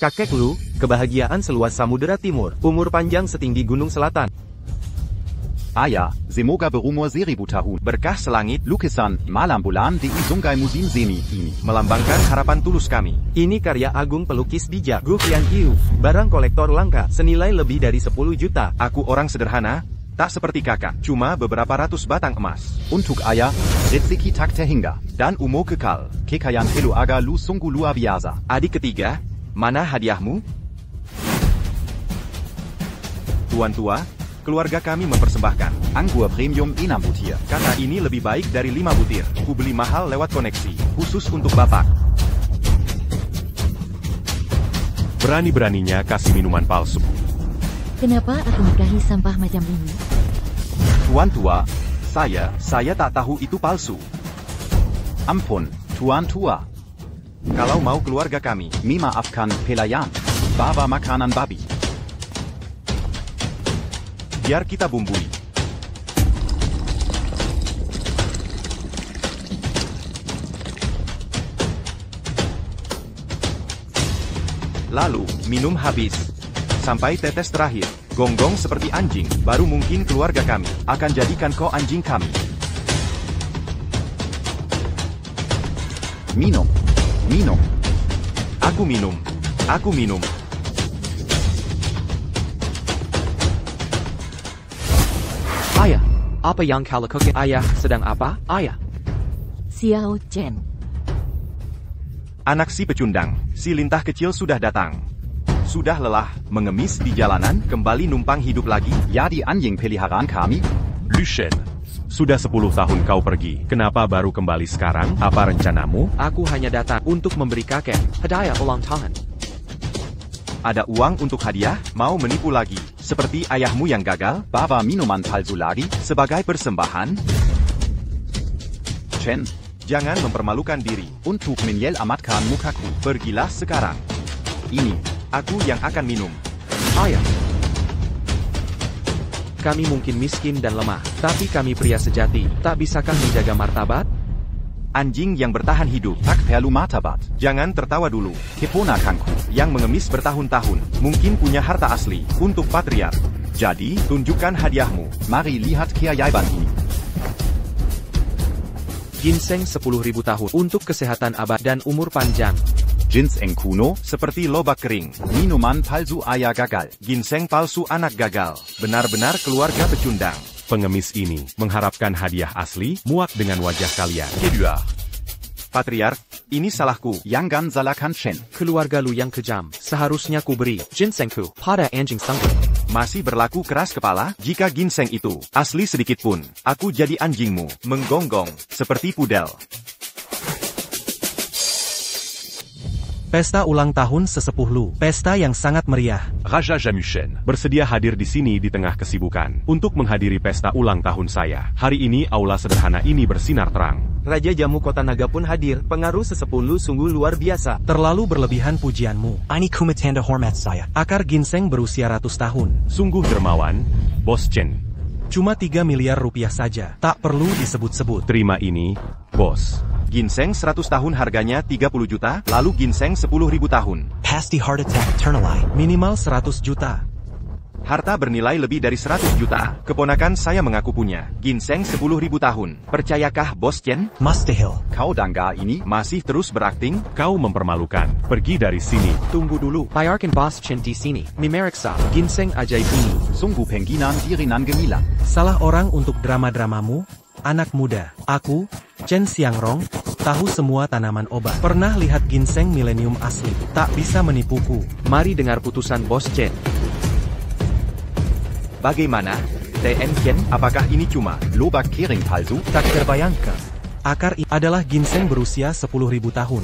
Kakek Lu, kebahagiaan seluas samudera timur, umur panjang setinggi gunung selatan. Ayah, semoga berumur seribu tahun. Berkah selangit, Lukisan, malambulan di Sungai Musim Semi ini. melambangkan harapan tulus kami. Ini karya agung pelukis bijak Gu Qianqiu, barang kolektor langka, senilai lebih dari 10 juta. Aku orang sederhana, tak seperti kakak, cuma beberapa ratus batang emas. Untuk ayah, rezeki tak terhingga. Dan umur kekal. Kekayaan keluarga lu sungguh luar biasa. Adik ketiga, mana hadiahmu? Tuan tua, keluarga kami mempersembahkan Anggur Premium 6 butir. karena ini lebih baik dari 5 butir. Ku beli mahal lewat koneksi, khusus untuk bapak. Berani-beraninya kasih minuman palsu. Kenapa aku nikahi sampah macam ini? Tuan tua, saya tak tahu itu palsu. Ampun, Tuan tua. Kalau mau keluarga kami, Memaafkan pelayan. Bawa makanan babi. biar kita bumbui. Lalu, minum habis. Sampai tetes terakhir. Gonggong seperti anjing, baru mungkin keluarga kami akan jadikan kau anjing kami. Minum. Minum. Aku minum. Aku minum. Ayah, apa yang kau lakukan? Ayah, sedang apa? Ayah. Xiao Chen. Anak si pecundang, si lintah kecil sudah datang. Sudah lelah, mengemis di jalanan, kembali numpang hidup lagi. Jadi anjing peliharaan kami. Lu Shen, sudah 10 tahun kau pergi. Kenapa baru kembali sekarang? Apa rencanamu? Aku hanya datang untuk memberi kakek hadiah ulang tahun. Ada uang untuk hadiah, mau menipu lagi. Seperti ayahmu yang gagal, Bawa minuman palsu lagi. sebagai persembahan, Chen, jangan mempermalukan diri. untuk menyelamatkan mukaku. Pergilah sekarang. Ini, Aku yang akan minum. Ayah. Kami mungkin miskin dan lemah, tapi kami pria sejati. Tak bisakah menjaga martabat? Anjing yang bertahan hidup. tak perlu martabat. Jangan tertawa dulu. Keponakanku. Yang mengemis bertahun-tahun, mungkin punya harta asli, untuk patriark. Jadi, tunjukkan hadiahmu. Mari lihat keajaiban ini. Ginseng 10.000 tahun untuk kesehatan abad dan umur panjang. Ginseng kuno, Seperti lobak kering. minuman palsu ayah gagal. Ginseng palsu anak gagal. Benar-benar keluarga pecundang. Pengemis ini mengharapkan hadiah asli, muak dengan wajah kalian. Kedua, Patriark, ini salahku. Jangan salahkan Chen. Keluarga lu yang kejam. Seharusnya ku beri ginsengku pada anjing sangku. Masih berlaku keras kepala? Jika ginseng itu asli sedikit pun, aku jadi anjingmu. Menggonggong, seperti pudel. Pesta ulang tahun sesepuh Lu. Pesta yang sangat meriah. Raja Jamushen bersedia hadir di sini di tengah kesibukan untuk menghadiri pesta ulang tahun saya. Hari ini aula sederhana ini bersinar terang. Raja Jamu Kota Naga pun hadir. Pengaruh sesepuh Lu sungguh luar biasa. Terlalu berlebihan pujianmu. Ini kumitanda hormat saya. Akar ginseng berusia ratus tahun. Sungguh dermawan, Bos Chen. Cuma 3 miliar rupiah saja. Tak perlu disebut-sebut. Terima ini, Bos. Ginseng 100 tahun harganya 30 juta, lalu ginseng 10.000 tahun. Pasti heart attack eternally. Minimal 100 juta. Harta bernilai lebih dari 100 juta. Keponakan saya mengaku punya. Ginseng 10.000 tahun. Percayakah Bos Chen? Mustahil. Kau dangga ini, Masih terus berakting? Kau mempermalukan. Pergi dari sini. Tunggu dulu. Bayarkan Bos Chen di sini. Memeriksa ginseng ajaib ini. sungguh pengginan dirinan gemilang. Salah orang untuk drama-dramamu? Anak muda. Aku, Chen Xiangrong, tahu semua tanaman obat. Pernah lihat ginseng milenium asli. Tak bisa menipuku. Mari dengar putusan Bos Chen. Bagaimana? TN Chen, apakah ini cuma Lobak kering palsu, Tak terbayangkan. Akar ini adalah ginseng berusia 10.000 tahun.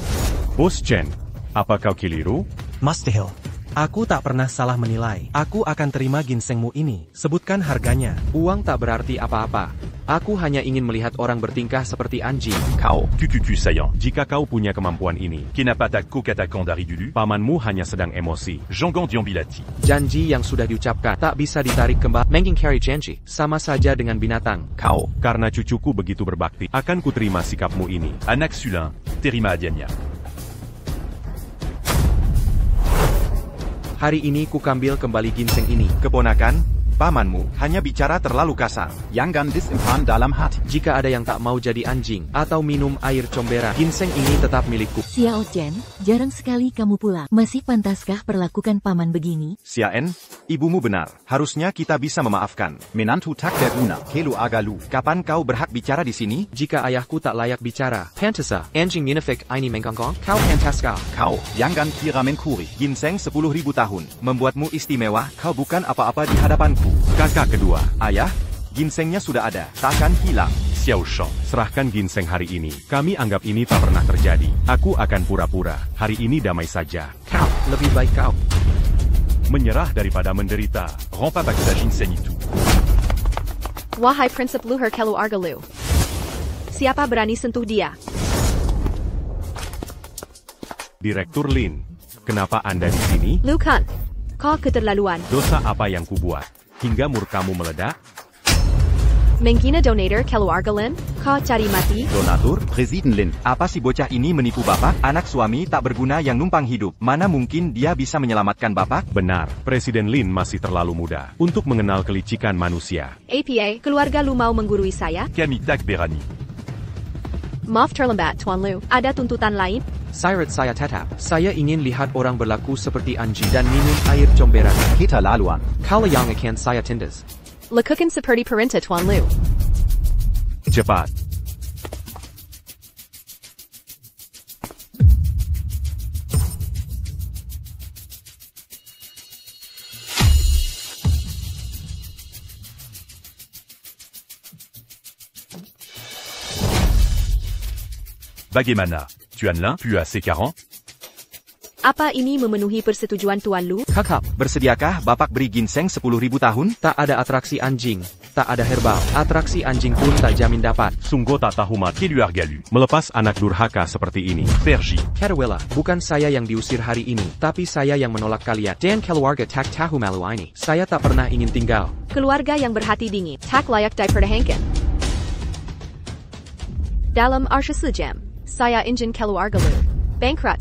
Bos Chen, apa kau keliru? Mustahil. Aku tak pernah salah menilai. Aku akan terima ginsengmu ini. Sebutkan harganya. Uang tak berarti apa-apa. Aku hanya ingin melihat orang bertingkah seperti anjing. kau. Cucu sayang, jika kau punya kemampuan ini, pamanmu hanya sedang emosi. Janji yang sudah diucapkan tak bisa ditarik kembali. Mengingkari janji sama saja dengan binatang. Kau. Karena cucuku begitu berbakti, akan kuterima sikapmu ini. Anak Sulin, terima hadiahnya. Hari ini ku kambil kembali ginseng ini. Keponakan, pamanmu hanya bicara terlalu kasar. Jangan disimpan dalam hati. Jika ada yang tak mau jadi anjing atau minum air comberan, ginseng ini tetap milikku. Xiao Chen, jarang sekali kamu pulang. Masih pantaskah perlakukan paman begini? Xiaen, ibumu benar. Harusnya kita bisa memaafkan. Menantu tak berguna, Kelu Agalu. Kapan kau berhak bicara di sini? Jika ayahku tak layak bicara, Pantasa, anjing munafik ini mengkongkong, kau pantaskah? Kau, jangan kira menkuri. Ginseng 10.000 tahun. Membuatmu istimewa, kau bukan apa-apa di hadapanku. Kakak kedua, Ayah, ginsengnya sudah ada. Takkan hilang. Xiao Shong, serahkan ginseng hari ini. Kami anggap ini tak pernah terjadi. Aku akan pura-pura. Hari ini damai saja. Kau, lebih baik kau. Menyerah daripada menderita. Rends pas Baksa ginseng itu. Wahai Prinsip Luhur Kelu Argalu. Siapa berani sentuh dia? Direktur Lin, kenapa Anda di sini? Lukan, kau keterlaluan. Dosa apa yang kubuat? Hingga murkamu meledak? Menggina donator Kelu Argalin, kau cari mati. Donatur? Presiden Lin. Apa si bocah ini menipu bapak? Anak suami tak berguna yang numpang hidup. Mana mungkin dia bisa menyelamatkan bapak? Benar, Presiden Lin masih terlalu muda untuk mengenal kelicikan manusia. APA, keluarga lu mau menggurui saya? Kami tak berani. Maaf terlambat Tuan Lu, ada tuntutan lain? Sirat saya tetap. Saya ingin lihat orang berlaku seperti anjing dan minum air comberan. Kita laluan. Kalau yang akan saya tindas. Lakukan seperti perintah Tuan Lu. Cepat. Bagaimana? Tuan Lin, puis assez 40? Apa ini memenuhi persetujuan Tuan Lu? Kakak, Bersediakah bapak beri ginseng 10.000 tahun? tak ada atraksi anjing, tak ada herbal. Atraksi anjing pun tak jamin dapat. Sungguh tak tahu mati Kelu Argalu. Melepas anak durhaka seperti ini. Pergi. Caterwilla, bukan saya yang diusir hari ini, tapi saya yang menolak kalian. Dan keluarga tak tahu malu ini. Saya tak pernah ingin tinggal. Keluarga yang berhati dingin, tak layak dipertahankan. Dalam 24 jam, saya ingin Kelu Argalu bangkrut.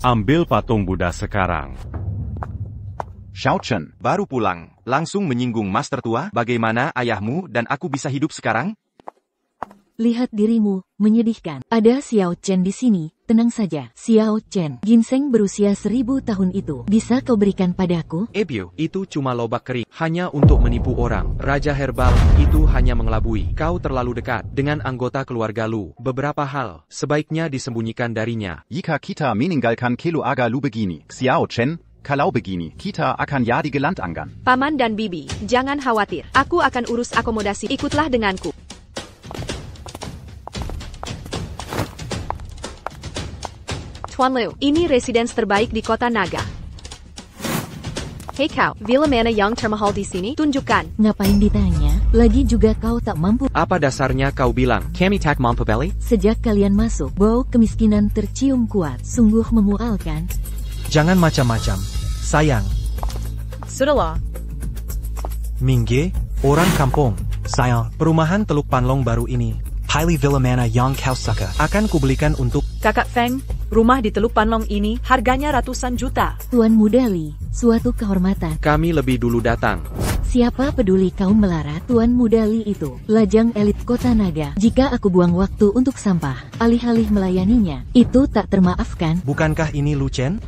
Ambil patung Buddha sekarang. Xiao Chen. Baru pulang, langsung menyinggung master tua. Bagaimana ayahmu dan aku bisa hidup sekarang? Lihat dirimu, menyedihkan. Ada Xiao Chen di sini, tenang saja. Xiao Chen, ginseng berusia 1000 tahun itu, bisa kau berikan padaku? Ebio, itu cuma lobak kering, hanya untuk menipu orang. Raja Herbal, itu hanya mengelabui. Kau terlalu dekat dengan anggota keluarga lu. Beberapa hal, sebaiknya disembunyikan darinya. Jika kita meninggalkan Kelu Agalu begini, Xiao Chen, kalau begini, kita akan jadi gelandangan. Paman dan Bibi, jangan khawatir. Aku akan urus akomodasi. Ikutlah denganku. Tuan Lu, ini residence terbaik di kota Naga. Hei kau, villa mana yang termahal di sini? Tunjukkan. Ngapain ditanya? Lagi juga kau tak mampu. Apa dasarnya kau bilang, kami tak mampu beli? Sejak kalian masuk, bau kemiskinan tercium kuat. Sungguh memualkan. Jangan macam-macam. Sayang. Sudahlah. Mingge, orang kampung. Sayang, Perumahan Teluk Panlong baru ini Hailey Villa Mana Yang Kau Suka. akan kubelikan untuk Kakak Feng, rumah di Teluk Panlong ini harganya ratusan juta. Tuan Muda Li, suatu kehormatan. Kami lebih dulu datang. Siapa peduli kaum melarat? Tuan Muda Li itu, lajang elit kota Naga. Jika aku buang waktu untuk sampah, alih-alih melayaninya, itu tak termaafkan. bukankah ini Lu Chen?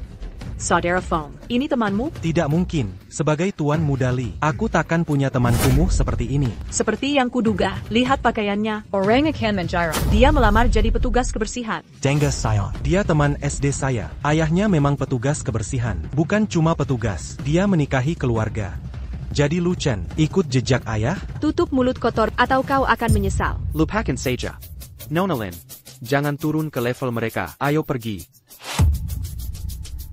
Saudara Feng, ini temanmu? Tidak mungkin. Sebagai Tuan Muda Li, aku takkan punya teman kumuh seperti ini. Seperti yang kuduga, lihat pakaiannya. Orang akan menjara. Dia melamar jadi petugas kebersihan. Dengga Sayang. Dia teman SD saya. Ayahnya memang petugas kebersihan. Bukan cuma petugas, dia menikahi keluarga. Jadi Lu Chen, ikut jejak ayah? Tutup mulut kotor atau kau akan menyesal. Lupakan saja. Nona Lin, jangan turun ke level mereka. Ayo pergi.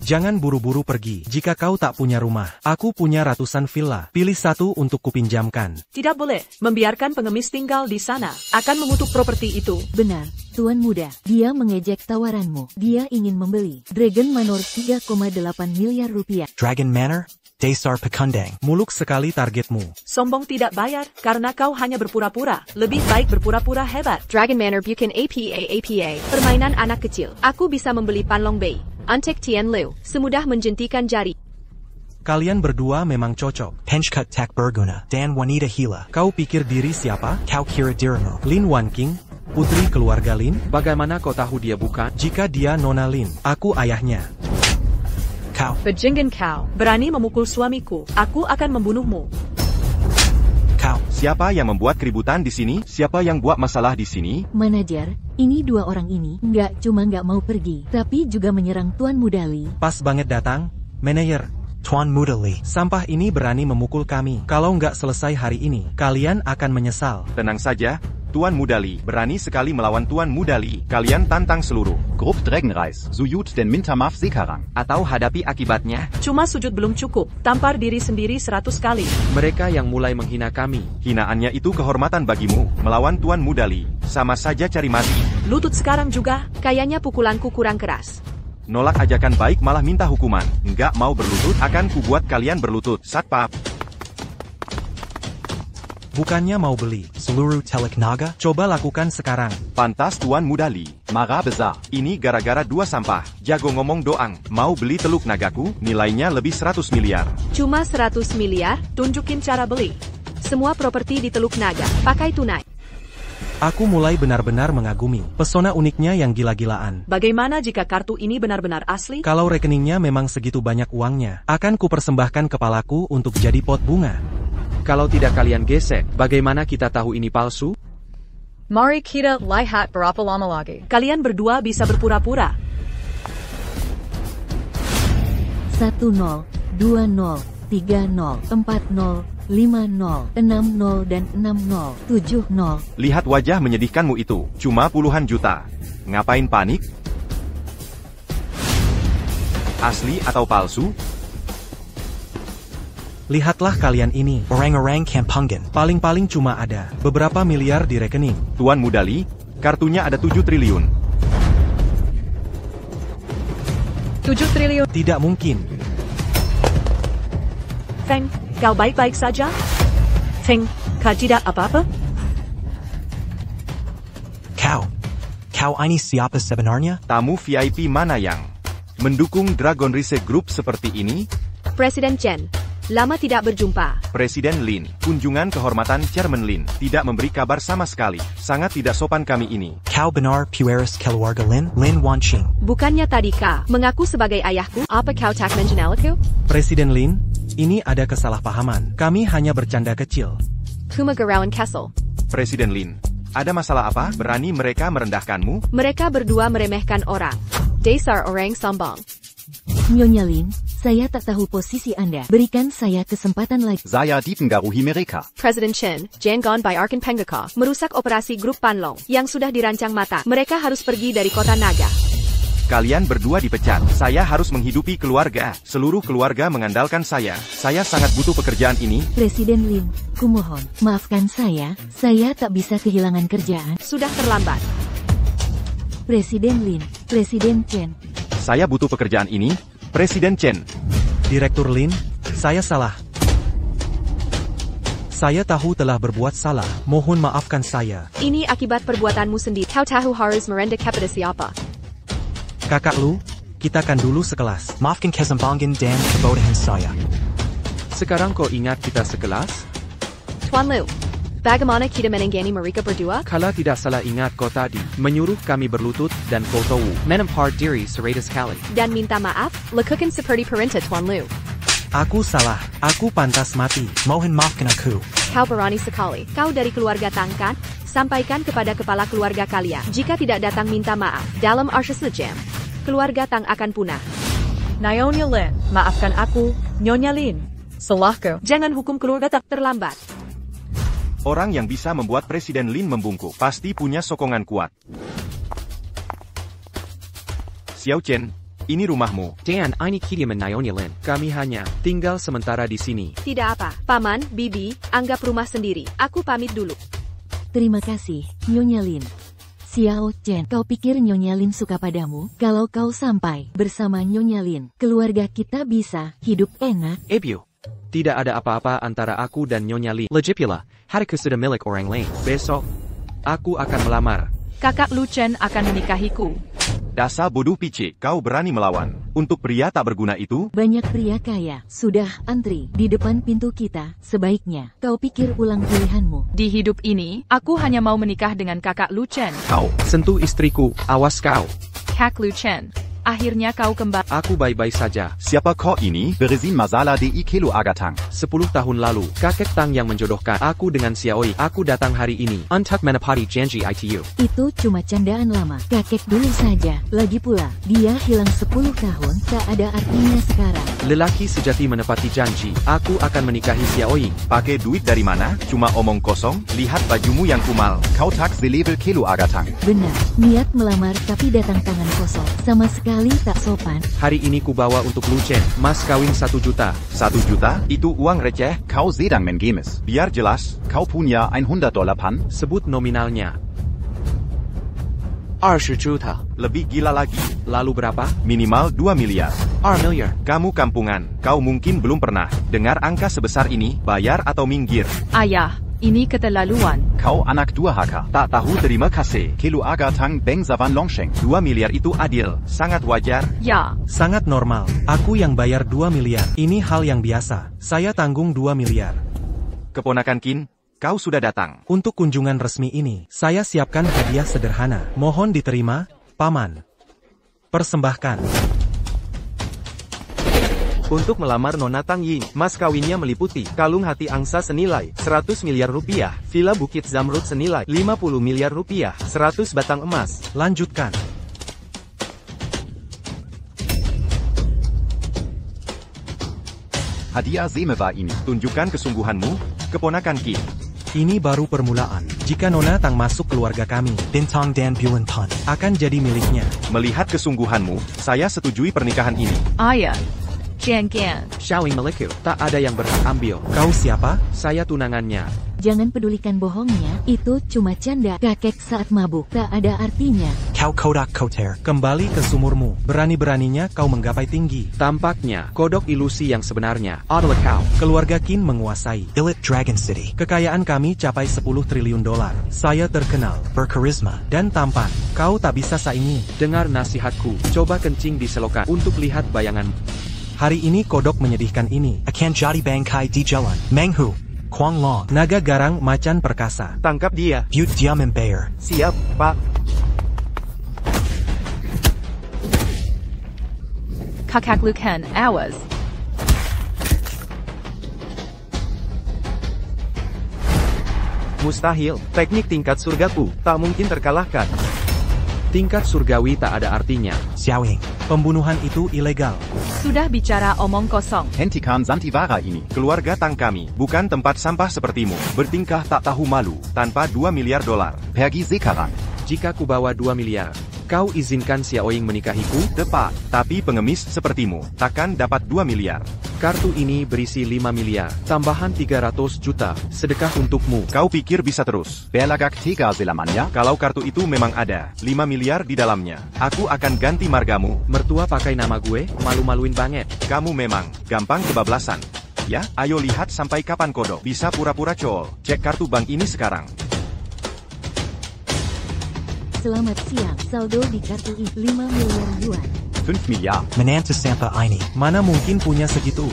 Jangan buru-buru pergi. Jika kau tak punya rumah, aku punya ratusan villa. Pilih satu untuk kupinjamkan. Tidak boleh membiarkan pengemis tinggal di sana. Akan memutuk properti itu. Benar, Tuan Muda. Dia mengejek tawaranmu. Dia ingin membeli Dragon Manor 3,8 miliar rupiah. Dragon Manor? Dasar Pekundang. Muluk sekali targetmu. Sombong tidak bayar, karena kau hanya berpura-pura. Lebih baik berpura-pura hebat. Dragon Manor Bukan APA. Permainan anak kecil. Aku bisa membeli Panlong Bay. Antek Tian Liu. Semudah menjentikan jari. Kalian berdua memang cocok. Penchkut tak berguna. Dan wanita hila. Kau pikir diri siapa? Kau kira dirimu. Lin Wan King, putri keluarga Lin. Bagaimana kau tahu dia bukan? Jika dia Nona Lin, aku ayahnya. Kau. Bajingan kau. Berani memukul suamiku. Aku akan membunuhmu. Kau. Siapa yang membuat keributan di sini? Siapa yang buat masalah di sini? Manajer, ini dua orang ini nggak cuma nggak mau pergi, tapi juga menyerang Tuan Mudali. Pas banget datang, manajer. Tuan Mudali. Sampah ini berani memukul kami. Kalau nggak selesai hari ini, kalian akan menyesal. Tenang saja, Tuan Mudali. Berani sekali melawan Tuan Mudali. Kalian tantang seluruh. Grup Dragonreis, Sujud den Mintamaf Sekarang. Atau hadapi akibatnya. Cuma sujud belum cukup. Tampar diri sendiri 100 kali. Mereka yang mulai menghina kami. Hinaannya itu kehormatan bagimu. Melawan Tuan Mudali. Sama saja cari mati. Lutut sekarang juga. Kayaknya pukulanku kurang keras. Nolak ajakan baik malah minta hukuman. Nggak mau berlutut, akan kubuat kalian berlutut. Satpam. Bukannya mau beli. Seluruh telek naga. Coba lakukan sekarang. Pantas Tuan Mudali. Mara besar. Ini gara-gara dua sampah. Jago ngomong doang. Mau beli teluk nagaku? Nilainya lebih 100 miliar. Cuma 100 miliar? Tunjukin cara beli. Semua properti di Teluk Naga. Pakai tunai. Aku mulai benar-benar mengagumi pesona uniknya yang gila-gilaan. Bagaimana jika kartu ini benar-benar asli? Kalau rekeningnya memang segitu banyak uangnya, akan kupersembahkan kepalaku untuk jadi pot bunga. Kalau tidak kalian gesek, bagaimana kita tahu ini palsu? Mari kita lihat berapa lama lagi. Kalian berdua bisa berpura-pura. 10, 20, 30, 40, 50, 60 dan 60, 70. Lihat wajah menyedihkanmu itu. Cuma puluhan juta. Ngapain panik? Asli atau palsu? Lihatlah kalian ini. Orang-orang Kampungan. Paling-paling cuma ada beberapa miliar di rekening. Tuan Mudali, kartunya ada 7 triliun. 7 triliun. Tidak mungkin. Feng, kau baik-baik saja? Feng, kau tidak apa-apa? Kau ini siapa sebenarnya? Tamu VIP mana yang mendukung Dragonreis Group seperti ini? Presiden Chen. Lama tidak berjumpa. Presiden Lin. Kunjungan kehormatan Chairman Lin. Tidak memberi kabar sama sekali. Sangat tidak sopan kami ini. Kau benar pueris keluarga Lin? Lin Wan Qing. Bukannya tadi kau mengaku sebagai ayahku? Apa kau tak mengenal aku? Presiden Lin, ini ada kesalahpahaman. Kami hanya bercanda kecil. Kumagarawan Kessel. Presiden Lin. Ada masalah apa? Berani mereka merendahkanmu? Mereka berdua meremehkan orang. Dasar orang sombong. Nyonya Lin, saya tak tahu posisi Anda. Berikan saya kesempatan lagi. Saya Diepengaruhi Mereka. President Chen, Jangon by Arkan Penggaka, merusak operasi grup Panlong yang sudah dirancang matang. Mereka harus pergi dari kota Naga. Kalian berdua dipecat. Saya harus menghidupi keluarga. Seluruh keluarga mengandalkan saya. Saya sangat butuh pekerjaan ini. Presiden Lin, kumohon, maafkan saya tak bisa kehilangan kerjaan. Sudah terlambat. Presiden Lin, Presiden Chen. Saya butuh pekerjaan ini. Presiden Chen. Direktur Lin, saya salah. Saya tahu telah berbuat salah. Mohon maafkan saya. Ini akibat perbuatanmu sendiri. Kau tahu harus merendah kepada siapa? Kakak Lu, kita kan dulu sekelas. Maafkan kesembangan dan kebodohan saya. Sekarang kau ingat kita sekelas? Tuan Liu, bagaimana kita menenggani mereka berdua? Kalau tidak salah ingat kau tadi, menyuruh kami berlutut dan kau tahu, menempar diri seratus kali. Dan minta maaf, lakukan seperti perintah Tuan Liu. Aku salah, aku pantas mati. Mohon maafkan aku. Kau berani sekali. Kau dari keluarga Tang kan? Sampaikan kepada kepala keluarga kalian. Jika tidak datang minta maaf, dalam Arshas Jam, keluarga Tang akan punah. Nyonya Lin, maafkan aku, Nyonya Lin. Salahku. Jangan hukum keluarga Tang. Terlambat. Orang yang bisa membuat Presiden Lin membungkuk pasti punya sokongan kuat. Xiao Chen, ini rumahmu. Dan ini kediaman Nyonya Lin. Kami hanya tinggal sementara di sini. Tidak apa, Paman, Bibi, anggap rumah sendiri. Aku pamit dulu. Terima kasih, Nyonya Lin. Xiao Chen, kau pikir Nyonya Lin suka padamu? Kalau kau sampai bersama Nyonya Lin, keluarga kita bisa hidup enak. Ebyu, Tidak ada apa-apa antara aku dan Nyonya Lin. Lagi pula, hatiku sudah milik orang lain. Besok, aku akan melamar. Kakak Lu Chen akan menikahiku. Dasar bodoh picik, kau berani melawan. Untuk pria tak berguna itu, Banyak pria kaya sudah antri di depan pintu kita. Sebaiknya kau pikir ulang pilihanmu. Di hidup ini, aku hanya mau menikah dengan kakak Lu Chen. Kau, sentuh istriku, awas kau. Kak Lu Chen, akhirnya kau kembali. Aku baik-baik saja. Siapa kau ini? Berezin Masala di Kelu Agatang. 10 tahun lalu, kakek Tang yang menjodohkan aku dengan Xiaoi. Aku datang hari ini untuk menepati janji ITU. Itu cuma candaan lama. Kakek dulu saja. Lagi pula, dia hilang 10 tahun, tak ada artinya sekarang. Lelaki sejati menepati janji. Aku akan menikahi Xiaoi. pakai duit dari mana? Cuma omong kosong, lihat bajumu yang kumal. Kau tak selebel Kelu Agatang. Benar, niat melamar tapi datang tangan kosong. Sama sekali tak sopan. Hari ini kubawa untuk Lu Chen, mas kawin 1 juta. 1 juta? Itu uang receh. Kau sedang main games. Biar jelas, Kau punya $100 pan? Sebut nominalnya. 20 juta. lebih gila lagi. Lalu berapa? Minimal 2 miliar. 2 miliar. Kamu kampungan, kau mungkin belum pernah dengar angka sebesar ini, bayar atau minggir. Ayah, ini keterlaluan. Kau anak durhaka. Tak tahu terima kasih. Kelu Agatang Bengsawan Longsheng. 2 miliar itu adil, sangat wajar. Ya, Sangat normal. Aku yang bayar 2 miliar. Ini hal yang biasa. Saya tanggung 2 miliar. Keponakan Kin, kau sudah datang. Untuk kunjungan resmi ini, saya siapkan hadiah sederhana. Mohon diterima, Paman. Persembahkan. Untuk melamar Nona Tang Ying, mas kawinnya meliputi kalung hati angsa senilai 100 miliar rupiah, villa Bukit Zamrud senilai 50 miliar rupiah, 100 batang emas. Lanjutkan. Hadiah Semewa ini. Tunjukkan kesungguhanmu, keponakan Kin. Ini baru permulaan. Jika Nona Tang masuk keluarga kami, Bintang dan Bulan Tan. akan jadi miliknya. Melihat kesungguhanmu, saya setujui pernikahan ini. ayah. Jangan. Xiaoing milikku, tak ada yang berhak ambil. Kau siapa? Saya tunangannya. Jangan pedulikan bohongnya, itu cuma canda. Kakek saat mabuk, tak ada artinya. Kau Kodak Koter. Kembali ke sumurmu. Berani-beraninya kau menggapai tinggi. Tampaknya, kodok ilusi yang sebenarnya adalah kau. Keluarga Qin menguasai. Elite Dragon City. Kekayaan kami capai 10 triliun dolar. Saya terkenal Berkarisma. dan tampan. Kau tak bisa saingi. Dengar nasihatku, coba kencing di selokan untuk lihat bayanganmu. Hari ini kodok menyedihkan ini. Akan jadi bangkai di jalan. Menghu. Kuang Long. Naga garang macan perkasa. Tangkap dia. Butte dia membayar. Siap, Pak. Kakak Lu Chen, awas. Mustahil, teknik tingkat surgaku, tak mungkin terkalahkan. Tingkat surgawi tak ada artinya. Xiaoying. Pembunuhan itu ilegal. Sudah bicara omong kosong. Hentikan Santivara ini. Keluarga Tang kami, bukan tempat sampah sepertimu. Bertingkah tak tahu malu, tanpa 2 miliar dolar. Pergi sekarang. Jika kubawa 2 miliar, kau izinkan Xiaoying menikahiku? Tepat, tapi pengemis sepertimu, takkan dapat 2 miliar. Kartu ini berisi 5 miliar, tambahan 300 juta, sedekah untukmu. Kau pikir bisa terus? Berlagak tega selamanya. Kalau kartu itu memang ada, 5 miliar di dalamnya. Aku akan ganti margamu. Mertua pakai nama gue, malu-maluin banget. Kamu memang gampang kebablasan. Ya, ayo lihat sampai kapan kodok bisa pura-pura cowok. Cek kartu bank ini sekarang. Selamat siang, saldo di kartu ini 5 miliar yuan. 5 miliar. Menanta Sampa ini. Mana mungkin punya segitu?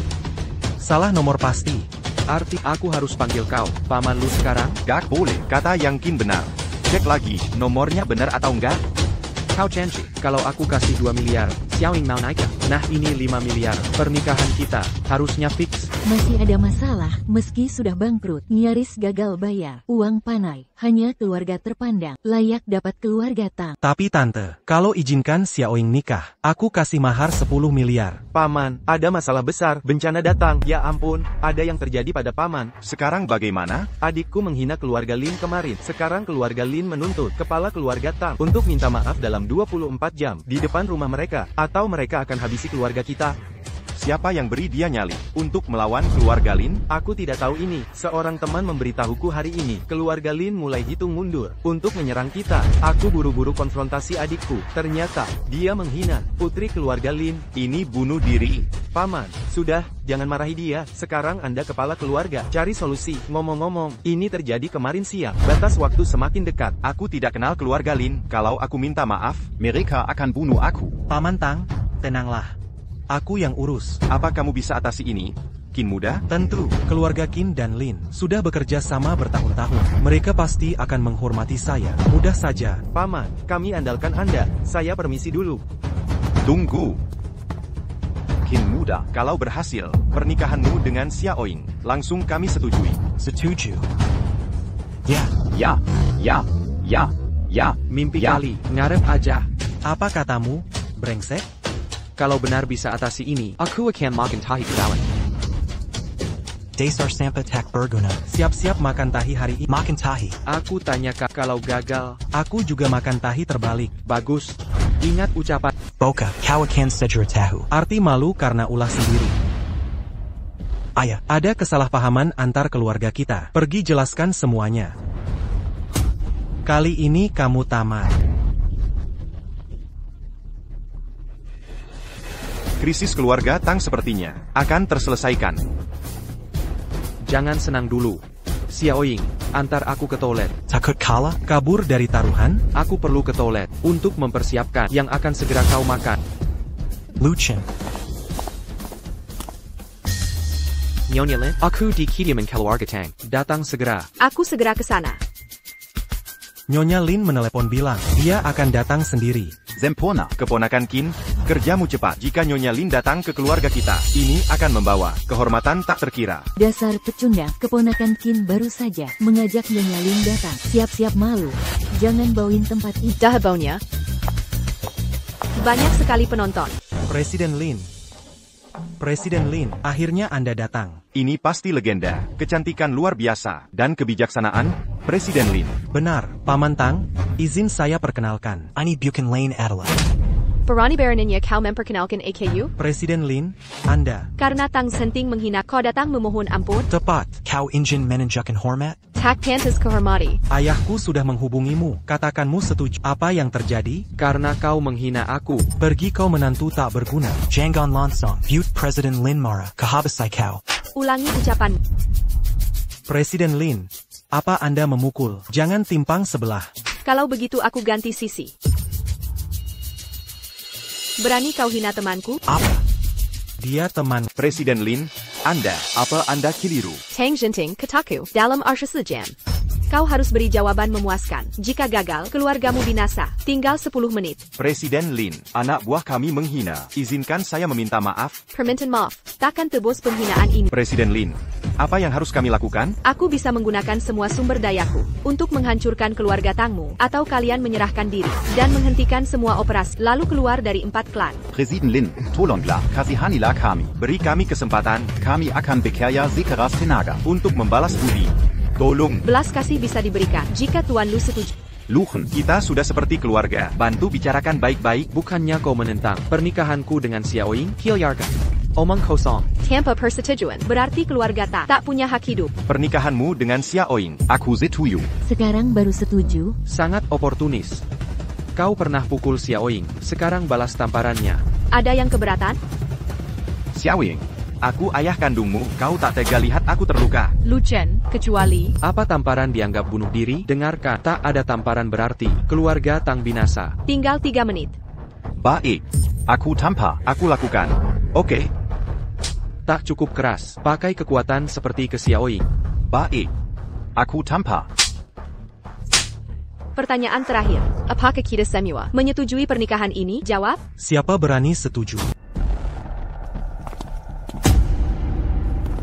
Salah nomor pasti. Arti aku harus panggil kau, paman lu sekarang? Gak boleh, kata yang Kin benar. Cek lagi, nomornya benar atau enggak? Kau janji, kalau aku kasih 2 miliar, Xiaoying mau naik? Nah ini 5 miliar, pernikahan kita, harusnya fix. Masih ada masalah, meski sudah bangkrut, nyaris gagal bayar. Uang panai, hanya keluarga terpandang, layak dapat keluarga Tang. Tapi tante, kalau izinkan Xiaoying nikah, aku kasih mahar 10 miliar. Paman, ada masalah besar, bencana datang. Ya ampun, ada yang terjadi pada paman. Sekarang bagaimana? Adikku menghina keluarga Lin kemarin. Sekarang keluarga Lin menuntut kepala keluarga Tang untuk minta maaf dalam 24 jam di depan rumah mereka, atau mereka akan habisi keluarga kita. Siapa yang beri dia nyali untuk melawan keluarga Lin? Aku tidak tahu ini. Seorang teman memberitahuku hari ini. Keluarga Lin mulai hitung mundur untuk menyerang kita. Aku buru-buru konfrontasi adikku. Ternyata dia menghina putri keluarga Lin. Ini bunuh diri. Paman, sudah, jangan marahi dia. Sekarang Anda kepala keluarga. Cari solusi. Ngomong-ngomong, ini terjadi kemarin siang. Batas waktu semakin dekat. Aku tidak kenal keluarga Lin. Kalau aku minta maaf, mereka akan bunuh aku. Paman Tang, tenanglah. Aku yang urus. apa kamu bisa atasi ini? Qin muda? Tentu, keluarga Qin dan Lin sudah bekerja sama bertahun-tahun. Mereka pasti akan menghormati saya. Mudah saja. Paman, kami andalkan Anda. Saya permisi dulu. Tunggu. Qin muda. Kalau berhasil, pernikahanmu dengan Xiaoying, langsung kami setujui. Setuju. Ya. Ya, ya, ya, ya. Mimpi ya. kali, ngarep aja. Apa katamu, brengsek? Kalau benar bisa atasi ini, aku akan makan tahi kedalam. Dasar sampai tak berguna. Siap-siap makan tahi hari ini. Makan tahi. Aku tanya kak, kalau gagal, Aku juga makan tahi terbalik. bagus. Ingat ucapan. Boka, kau akan sejarah tahu. Arti malu karena ulah sendiri. Ayah, Ada kesalahpahaman antar keluarga kita. Pergi jelaskan semuanya. Kali ini kamu tamat. Krisis keluarga Tang sepertinya akan terselesaikan. Jangan senang dulu. Xiaoying, antar aku ke toilet. takut kalah? Kabur dari taruhan? Aku perlu ke toilet untuk mempersiapkan yang akan segera kau makan. Luchin. Nyonya Lin, aku di kediaman keluarga Tang. Datang segera. Aku segera ke sana. Nyonya Lin menelepon bilang, dia akan datang sendiri. Sempurna. Keponakan Qin, kerjamu cepat. Jika Nyonya Lin datang ke keluarga kita, ini akan membawa kehormatan tak terkira. Dasar pecundang, keponakan Qin baru saja mengajak Nyonya Lin datang. Siap-siap malu. Jangan bawain tempat ini. Dahabonya. Banyak sekali penonton. Presiden Lin. Presiden Lin, akhirnya Anda datang. Ini pasti legenda, kecantikan luar biasa, dan kebijaksanaan, Presiden Lin. Benar, Paman Tang, izin saya perkenalkan. Ini bukan Lane adalah. Berani beraninya kau memperkenalkan AKU? Presiden Lin, Anda. Karena Tang Senting menghina kau datang memohon ampun? Tepat, Kau ingin menunjukkan hormat? Tak pantas kehormati. ayahku sudah menghubungimu. Katakanmu setuju. Apa yang terjadi? Karena kau menghina aku. Pergi kau menantu tak berguna. Jangan langsung. Butte Presiden Lin Mara. Kehabisai kau. Ulangi ucapan. Presiden Lin, apa Anda memukul? Jangan timpang sebelah. Kalau begitu aku ganti sisi. Berani kau hina temanku? Apa? Dia teman. Presiden Lin, apa Anda keliru? Tang Jinting kataku dalam Arsha Jam. Kau harus beri jawaban memuaskan. Jika gagal, keluargamu binasa. Tinggal 10 menit. Presiden Lin, anak buah kami menghina. Izinkan saya meminta maaf. Permintaan maaf. Takkan tebus penghinaan ini. Presiden Lin, apa yang harus kami lakukan? Aku bisa menggunakan semua sumber dayaku untuk menghancurkan keluarga Tangmu, atau kalian menyerahkan diri dan menghentikan semua operasi, lalu keluar dari 4 klan. Presiden Lin, tolonglah, kasihanilah kami. Beri kami kesempatan Kami akan bekerja sekeras tenaga. untuk membalas budi. Tolong, Belas kasih bisa diberikan jika Tuan Lu setuju. Luchen. kita sudah seperti keluarga. Bantu bicarakan baik-baik. Bukannya kau menentang pernikahanku dengan Xiaoying? Kilyarga. Omong kosong. Tanpa persetujuan, berarti keluarga tak punya hak hidup. Pernikahanmu dengan Xiaoying. Aku setuju. Sekarang baru setuju. Sangat oportunis. Kau pernah pukul Xiaoying, sekarang balas tamparannya. Ada yang keberatan? Xiaoying. Aku ayah kandungmu, kau tak tega lihat aku terluka. Lucen, kecuali Apa tamparan dianggap bunuh diri? Dengarkan, tak ada tamparan berarti keluarga Tang binasa. tinggal 3 menit. Baik. Aku tanpa. Aku lakukan. Oke, Tak cukup keras, pakai kekuatan seperti ke Xiaoying. Baik. Aku tanpa. Pertanyaan terakhir. Apakah kita semua menyetujui pernikahan ini? Jawab. Siapa berani setuju?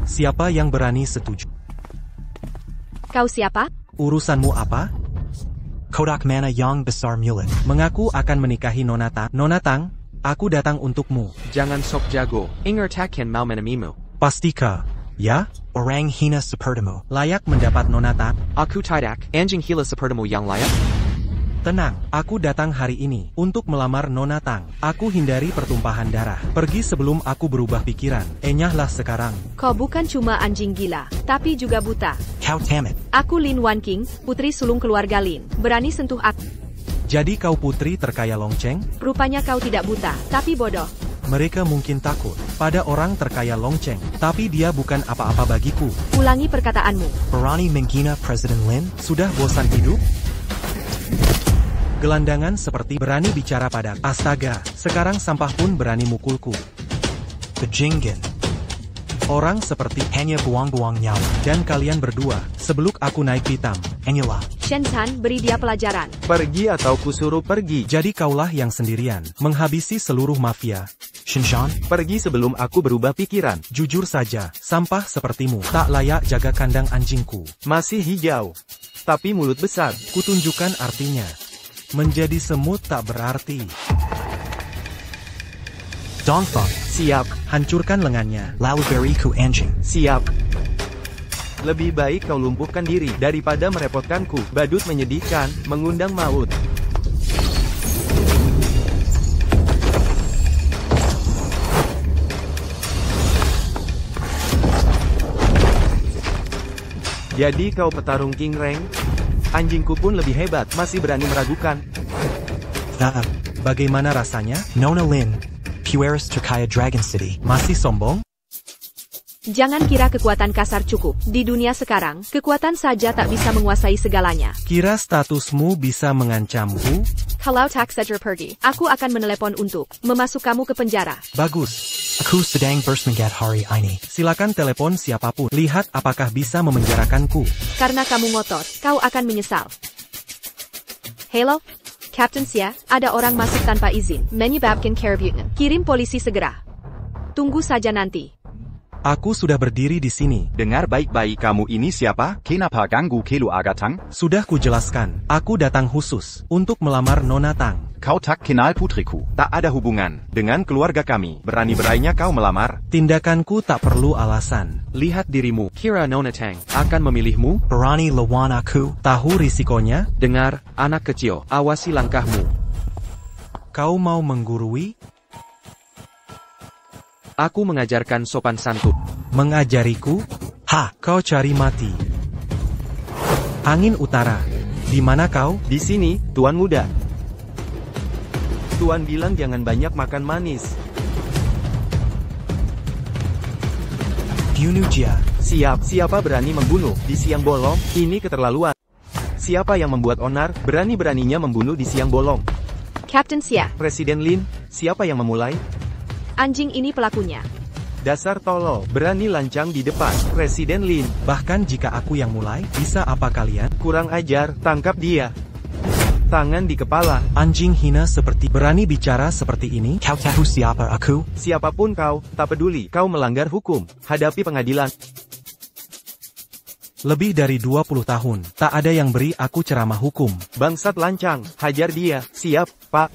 Siapa yang berani setuju? Kau siapa? Urusanmu apa? Kodak mana yang besar mulut. Mengaku akan menikahi Nona Tang. Nona Tang, aku datang untukmu. Jangan sok jago, ingat takkan mau menemimu. Pastika, ya? Orang hina sepertimu. Layak mendapat Nona Tang? Aku tidak, anjing hila sepertimu yang layak. Tenang, aku datang hari ini untuk melamar Nona Tang. Aku hindari pertumpahan darah. Pergi sebelum aku berubah pikiran. Enyahlah sekarang. Kau bukan cuma anjing gila, tapi juga buta. Kau tamat. Aku Lin Wan King, putri sulung keluarga Lin. Berani sentuh aku. Jadi kau putri terkaya Longcheng? Rupanya kau tidak buta, tapi bodoh. Mereka mungkin takut pada orang terkaya Longcheng, tapi dia bukan apa-apa bagiku. Ulangi perkataanmu. Berani menghina Presiden Lin? Sudah bosan hidup? Gelandangan seperti berani bicara pada. Astaga, sekarang sampah pun berani mukulku. Bajingan. Orang seperti Hanya buang-buang nyawa. dan kalian berdua, sebelum aku naik pitam. Inilah. Shen San, beri dia pelajaran. Pergi atau kusuruh pergi. Jadi kaulah yang sendirian, menghabisi seluruh mafia. Shinshan? Pergi sebelum aku berubah pikiran. Jujur saja, sampah sepertimu tak layak jaga kandang anjingku. Masih hijau, tapi mulut besar. Kutunjukkan artinya. Menjadi semut tak berarti. Dongfeng. Siap, Hancurkan lengannya. Lalu beriku anjing. siap. Lebih baik kau lumpuhkan diri daripada merepotkanku. Badut menyedihkan, mengundang maut. Jadi kau petarung King Reng? Anjingku pun lebih hebat, masih berani meragukan. Bagaimana rasanya? Nona Lin. Pueris terkaya Dragon City. Masih sombong? Jangan kira kekuatan kasar cukup. Di dunia sekarang, kekuatan saja tak bisa menguasai segalanya. Kira statusmu bisa mengancamku? Kalau tak saja pergi, aku akan menelepon untuk memasuk kamu ke penjara. Bagus. Aku sedang bersemangat hari ini. Silakan telepon siapapun. Lihat apakah bisa memenjarakanku. Karena kamu ngotot, kau akan menyesal. Hello? Captain Xia, ada orang masuk tanpa izin, menyebabkan keributan. Kirim polisi segera. Tunggu saja nanti. Aku sudah berdiri di sini. Dengar baik-baik, kamu ini siapa? Kenapa ganggu Kelu Aga Tang? Sudah kujelaskan, aku datang khusus untuk melamar Nona Tang. Kau tak kenal putriku. Tak ada hubungan dengan keluarga kami. Berani-beraninya kau melamar. Tindakanku tak perlu alasan. Lihat dirimu, kira Nona Tang akan memilihmu? Berani lawan aku? Tahu risikonya? Dengar, anak kecil, awasi langkahmu. Kau mau menggurui? Aku mengajarkan sopan santun. Mengajariku? Ha! Kau cari mati. Angin utara. Di mana kau? Di sini, Tuan Muda. Tuan bilang jangan banyak makan manis. Bunuh dia. Siap, siapa berani membunuh di siang bolong? Ini keterlaluan. Siapa yang membuat onar, berani-beraninya membunuh di siang bolong? Captain Xia, Presiden Lin, siapa yang memulai? anjing ini pelakunya. Dasar tolol, berani lancang di depan. Presiden Lin, Bahkan jika aku yang mulai, bisa apa kalian? kurang ajar, tangkap dia. Tangan di kepala. Anjing hina seperti berani bicara seperti ini? Kau tahu siapa aku? Siapapun kau, tak peduli, kau melanggar hukum. Hadapi pengadilan. Lebih dari 20 tahun, tak ada yang beri aku ceramah hukum. Bangsat lancang, hajar dia. Siap, Pak.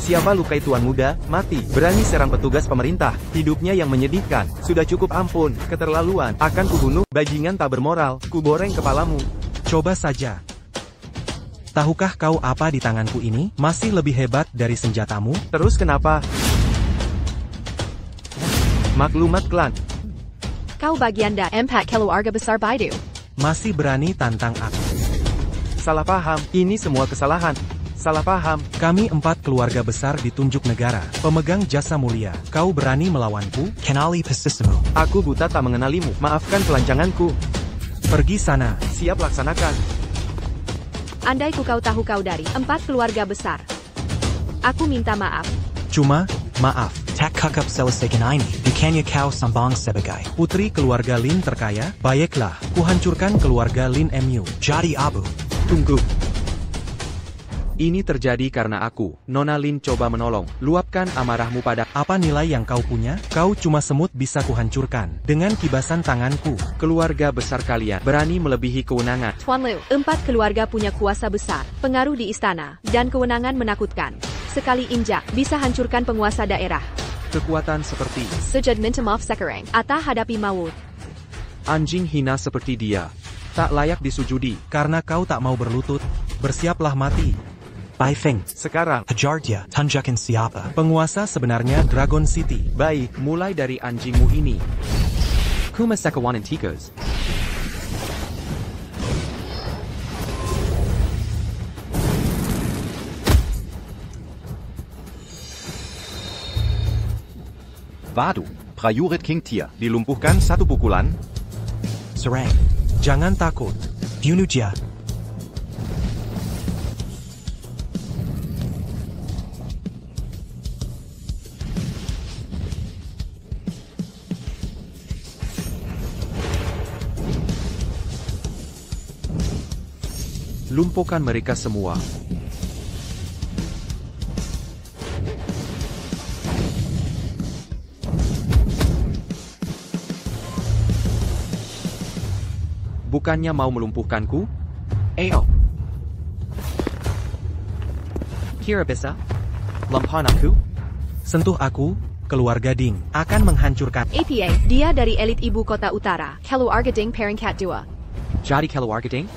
Siapa lukai Tuan Muda, mati. Berani serang petugas pemerintah. Hidupnya yang menyedihkan. Sudah cukup, ampun. Keterlaluan. Akan kubunuh. Bajingan tak bermoral. Kuboreng kepalamu. Coba saja. Tahukah kau apa di tanganku ini? Masih lebih hebat dari senjatamu? Terus kenapa? Maklumat klan. Kau bagian dari empat keluarga besar Baidu. Masih berani tantang aku. Salah paham. Ini semua kesalahan. Salah paham. Kami 4 keluarga besar ditunjuk negara, pemegang jasa mulia. Kau berani melawanku? Kenali posisimu. Aku buta tak mengenalimu. Maafkan kelancanganku. Pergi sana. Siap, laksanakan. Andai kau tahu kau dari 4 keluarga besar. Aku minta maaf. Cuma, maaf. Tak kakap selesaikan ini. Bukannya kau sambang sebagai Putri keluarga Lin terkaya? Baiklah, kuhancurkan keluarga Lin Mu. jadi abu. Tunggu. Ini terjadi karena aku, Nona Lin coba menolong. Luapkan amarahmu pada Apa nilai yang kau punya? Kau cuma semut bisa kuhancurkan dengan kibasan tanganku. keluarga besar kalian. Berani melebihi kewenangan. Tuan Liu, 4 keluarga punya kuasa besar, pengaruh di istana, dan kewenangan menakutkan. Sekali injak, bisa hancurkan penguasa daerah. Kekuatan seperti Sejad minta maaf sekarang, atau hadapi maut. anjing hina seperti dia. Tak layak disujudi. Karena kau tak mau berlutut, bersiaplah mati. Bai Feng. Sekarang. Hajar dia. Tunjukkan siapa. Penguasa sebenarnya Dragon City. Baik. Mulai dari anjingmu ini. Kuma Sekawanan Tikas. Vadu, Prajurit King Tier. Dilumpuhkan satu pukulan. Sarang. Jangan takut. Bunuh dia. Lumpuhkan mereka semua. Bukannya mau melumpuhkanku? Ayo. Kira bisa? Lampahan aku? Sentuh aku, keluarga Ding akan menghancurkan. APA, dia dari elit ibu kota utara. Keluarga Ding peringkat 2. Jadi keluarga Ding?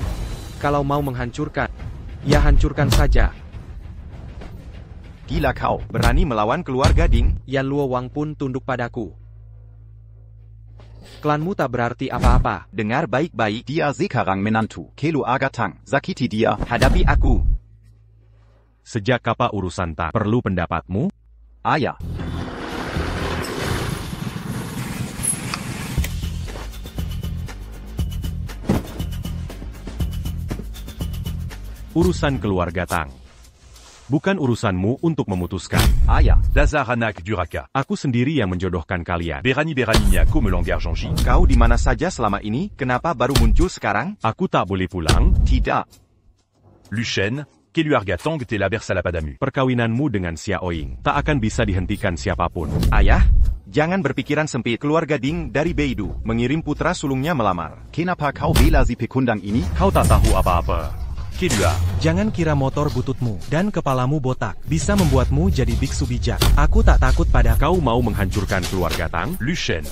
Kalau mau menghancurkan, ya hancurkan saja. Gila kau. Berani melawan keluarga Ding? Yan Luo Wang pun tunduk padaku. Klanmu tak berarti apa-apa. Dengar baik-baik. Dia sekarang menantu. Kelu Aga Tang. Sakiti dia. Hadapi aku. Sejak kapan urusan tak perlu pendapatmu? Ayah. Urusan keluarga Tang. Bukan urusanmu untuk memutuskan. Ayah. Dazaranak Duraka. Aku sendiri yang menjodohkan kalian. Berani Beraninya Komelang d'Argenji. Kau di mana saja selama ini? Kenapa baru muncul sekarang? Aku tak boleh pulang? Tidak. Lushen, Keluarga Tang Tela Bersalapadamu. Perkawinanmu dengan Xiaoying tak akan bisa dihentikan siapapun. Ayah, jangan berpikiran sempit. Keluarga Ding dari Beidou mengirim putra sulungnya melamar. Kenapa kau bela si pekundang ini? Kau tak tahu apa-apa. Kelua. Jangan kira motor bututmu dan kepalamu botak bisa membuatmu jadi biksu bijak. Aku tak takut pada Kau mau menghancurkan keluarga Tang? Lushen.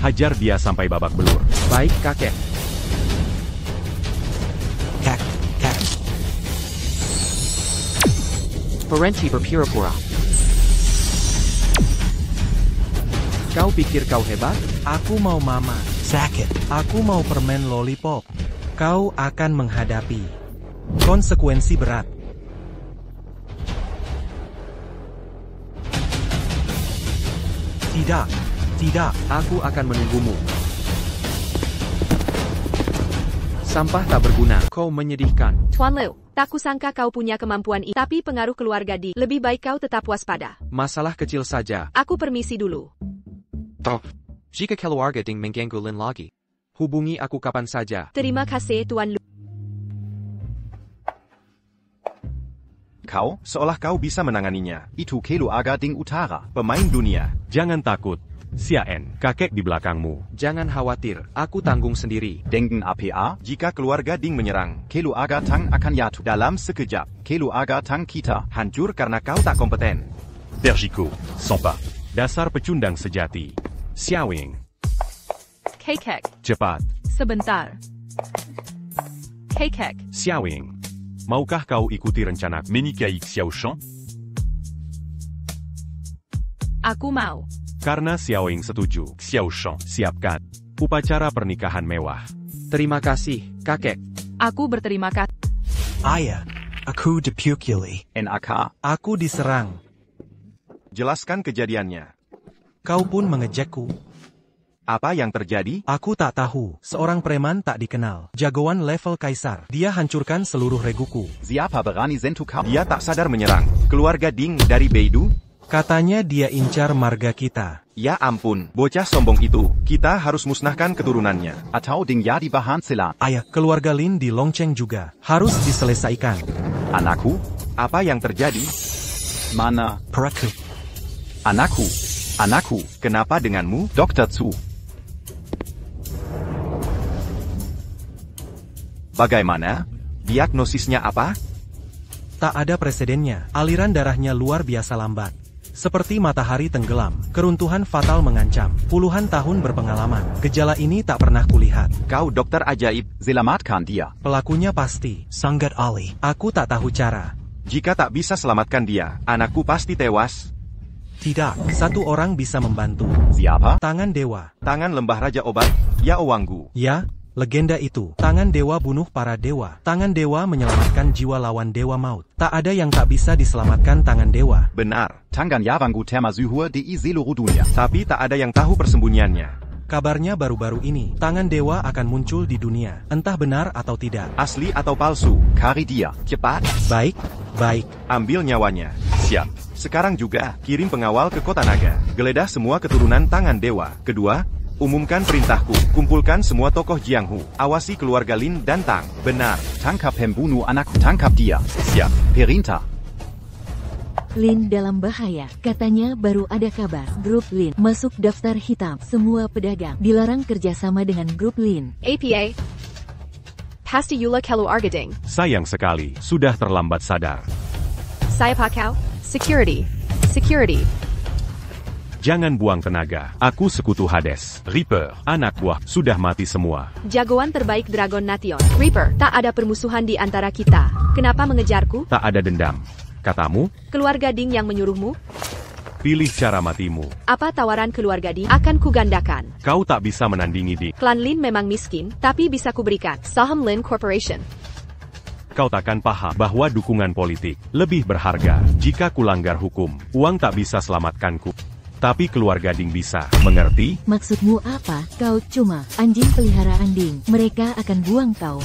Hajar dia sampai babak belur. Baik kakek. Kak. Parenti berpura-pura. Kau pikir kau hebat? aku mau mama. Sakit. Aku mau permen lollipop. Kau akan menghadapi konsekuensi berat. Tidak. Aku akan menunggumu. Sampah tak berguna. Kau menyedihkan. Tuan Liu, tak kusangka kau punya kemampuan ini. Tapi pengaruh keluarga Ding. Lebih baik kau tetap waspada. Masalah kecil saja. Aku permisi dulu. Jika keluarga Ding mengganggu Lin lagi, hubungi aku kapan saja. Terima kasih Tuan Liu. Kau, seolah kau bisa menanganinya. Itu Kelu Aga Ding Utara. Pemain dunia. Jangan takut. Xiaen, kakek di belakangmu. Jangan khawatir, aku tanggung sendiri. Dengen APA. Jika keluarga Ding menyerang, Kelu Aga Tang akan jatuh. dalam sekejap, Kelu Aga Tang kita. hancur karena kau tak kompeten. Bergiko. Sampa. Dasar pecundang sejati. Xiaoying, Kekek. cepat. Sebentar. Kekek. Xiaoying, maukah kau ikuti rencanaku? Menikaik Xiaoshan. Aku mau. Karena Xiaoying setuju. Xiaoshan. Siapkan upacara pernikahan mewah. Terima kasih, kakek. Aku berterima kasih. Ayah. Aku dipukuli. NAK. Aku diserang. Jelaskan kejadiannya. Kau pun mengejekku. Apa yang terjadi? Aku tak tahu. Seorang preman tak dikenal. Jagoan level kaisar. Dia hancurkan seluruh reguku. Siapa berani sentuh kau? Dia tak sadar menyerang. Keluarga Ding dari Beidou? Katanya dia incar marga kita. Ya ampun, bocah sombong itu. Kita harus musnahkan keturunannya. Atau Ding Yadi Bahanselan. Ayah, keluarga Lin di Longcheng juga. Harus diselesaikan. Anakku? Apa yang terjadi? Mana? Peraku. Anakku. Anakku. Kenapa denganmu? Dr. Zu. Bagaimana? Diagnosisnya apa? Tak ada presidennya. Aliran darahnya luar biasa lambat. Seperti matahari tenggelam, keruntuhan fatal mengancam. Puluhan tahun berpengalaman. Gejala ini tak pernah kulihat. Kau dokter ajaib. Selamatkan dia. Pelakunya pasti. Sangat Ali. Aku tak tahu cara. Jika tak bisa selamatkan dia, anakku pasti tewas. Tidak, satu orang bisa membantu. Siapa? Tangan dewa. Tangan lembah Raja Obat, Yao Wanggu. Ya, Legenda itu, tangan dewa bunuh para dewa. Tangan dewa menyelamatkan jiwa lawan dewa maut. Tak ada yang tak bisa diselamatkan tangan dewa. Benar. Tangan Yavangu Termasuhur di Seluruh Tapi tak ada yang tahu persembunyiannya. Kabarnya baru-baru ini, tangan dewa akan muncul di dunia. Entah benar atau tidak. Asli atau palsu? Karidia. Cepat. Baik, baik. Ambil nyawanya. Siap. Sekarang juga, kirim pengawal ke kota naga. Geledah semua keturunan tangan dewa. Kedua, umumkan perintahku. Kumpulkan semua tokoh Jianghu. Awasi keluarga Lin dan Tang. Benar. Tangkap pembunuh anakku. Tangkap dia. Siap. Perintah. Lin dalam bahaya. Katanya baru ada kabar. Grup Lin masuk daftar hitam. Semua pedagang dilarang kerjasama dengan grup Lin. APA. Pasti Yula Kelu Argading. Sayang sekali, sudah terlambat sadar. Saya Pakau. Security. Security. Jangan buang tenaga. Aku sekutu Hades. Reaper. Anak buah sudah mati semua. Jagoan terbaik Dragon Nation. Reaper, tak ada permusuhan di antara kita. Kenapa mengejarku? Tak ada dendam. Katamu? Keluarga Ding yang menyuruhmu? Pilih cara matimu. Apa tawaran keluarga Ding? Akan kugandakan. Kau tak bisa menandingi Ding. Klan Lin memang miskin, tapi bisa kuberikan. Saham Lin Corporation. Kau takkan paham bahwa dukungan politik lebih berharga. Jika kulanggar hukum, uang tak bisa selamatkanku. Tapi keluarga Ding bisa. Mengerti? Maksudmu apa? Kau cuma anjing peliharaan Ding. Mereka akan buang kau.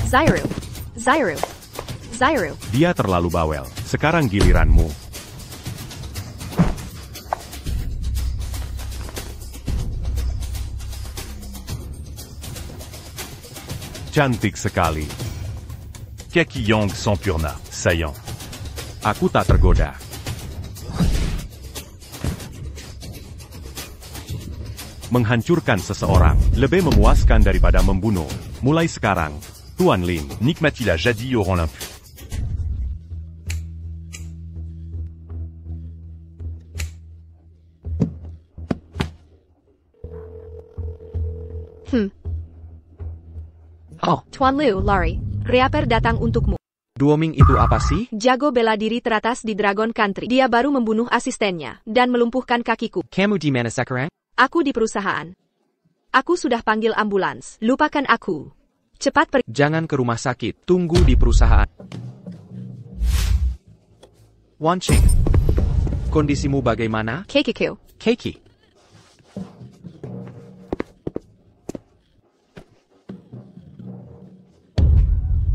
Zairu. Zairu. Zairu. Dia terlalu bawel. Sekarang giliranmu. Cantik sekali. Kaki Yang Sampurna. Saillant. Aku tak tergoda. Menghancurkan seseorang lebih memuaskan daripada membunuh. Mulai sekarang, Tuan Lin. Nick Matila jadis auront l'impu. Oh, Tuan Liu, lari. Reaper datang untukmu. Duoming itu apa sih? Jago bela diri teratas di Dragon Country. Dia baru membunuh asistennya dan melumpuhkan kakiku. Kamu di mana sekarang? Aku di perusahaan. Aku sudah panggil ambulans. Lupakan aku. Cepat pergi. Jangan ke rumah sakit. Tunggu di perusahaan. Wan Ching. Kondisimu bagaimana? KKQ. Keiki.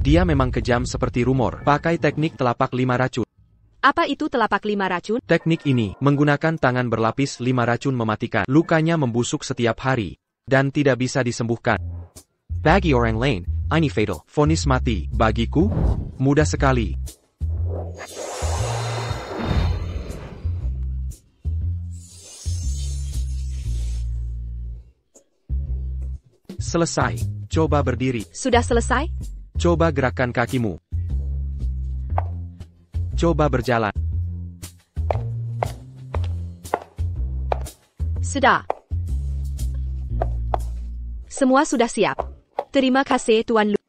Dia memang kejam seperti rumor. Pakai teknik telapak 5 racun. Apa itu telapak 5 racun? Teknik ini menggunakan tangan berlapis 5 racun mematikan. Lukanya membusuk setiap hari dan tidak bisa disembuhkan. Bagi orang lain, ini fatal. Vonis mati. Bagiku, mudah sekali. Selesai. Coba berdiri. Sudah selesai? Coba gerakkan kakimu. Coba berjalan. Sudah. Semua sudah siap. Terima kasih Tuan Lu.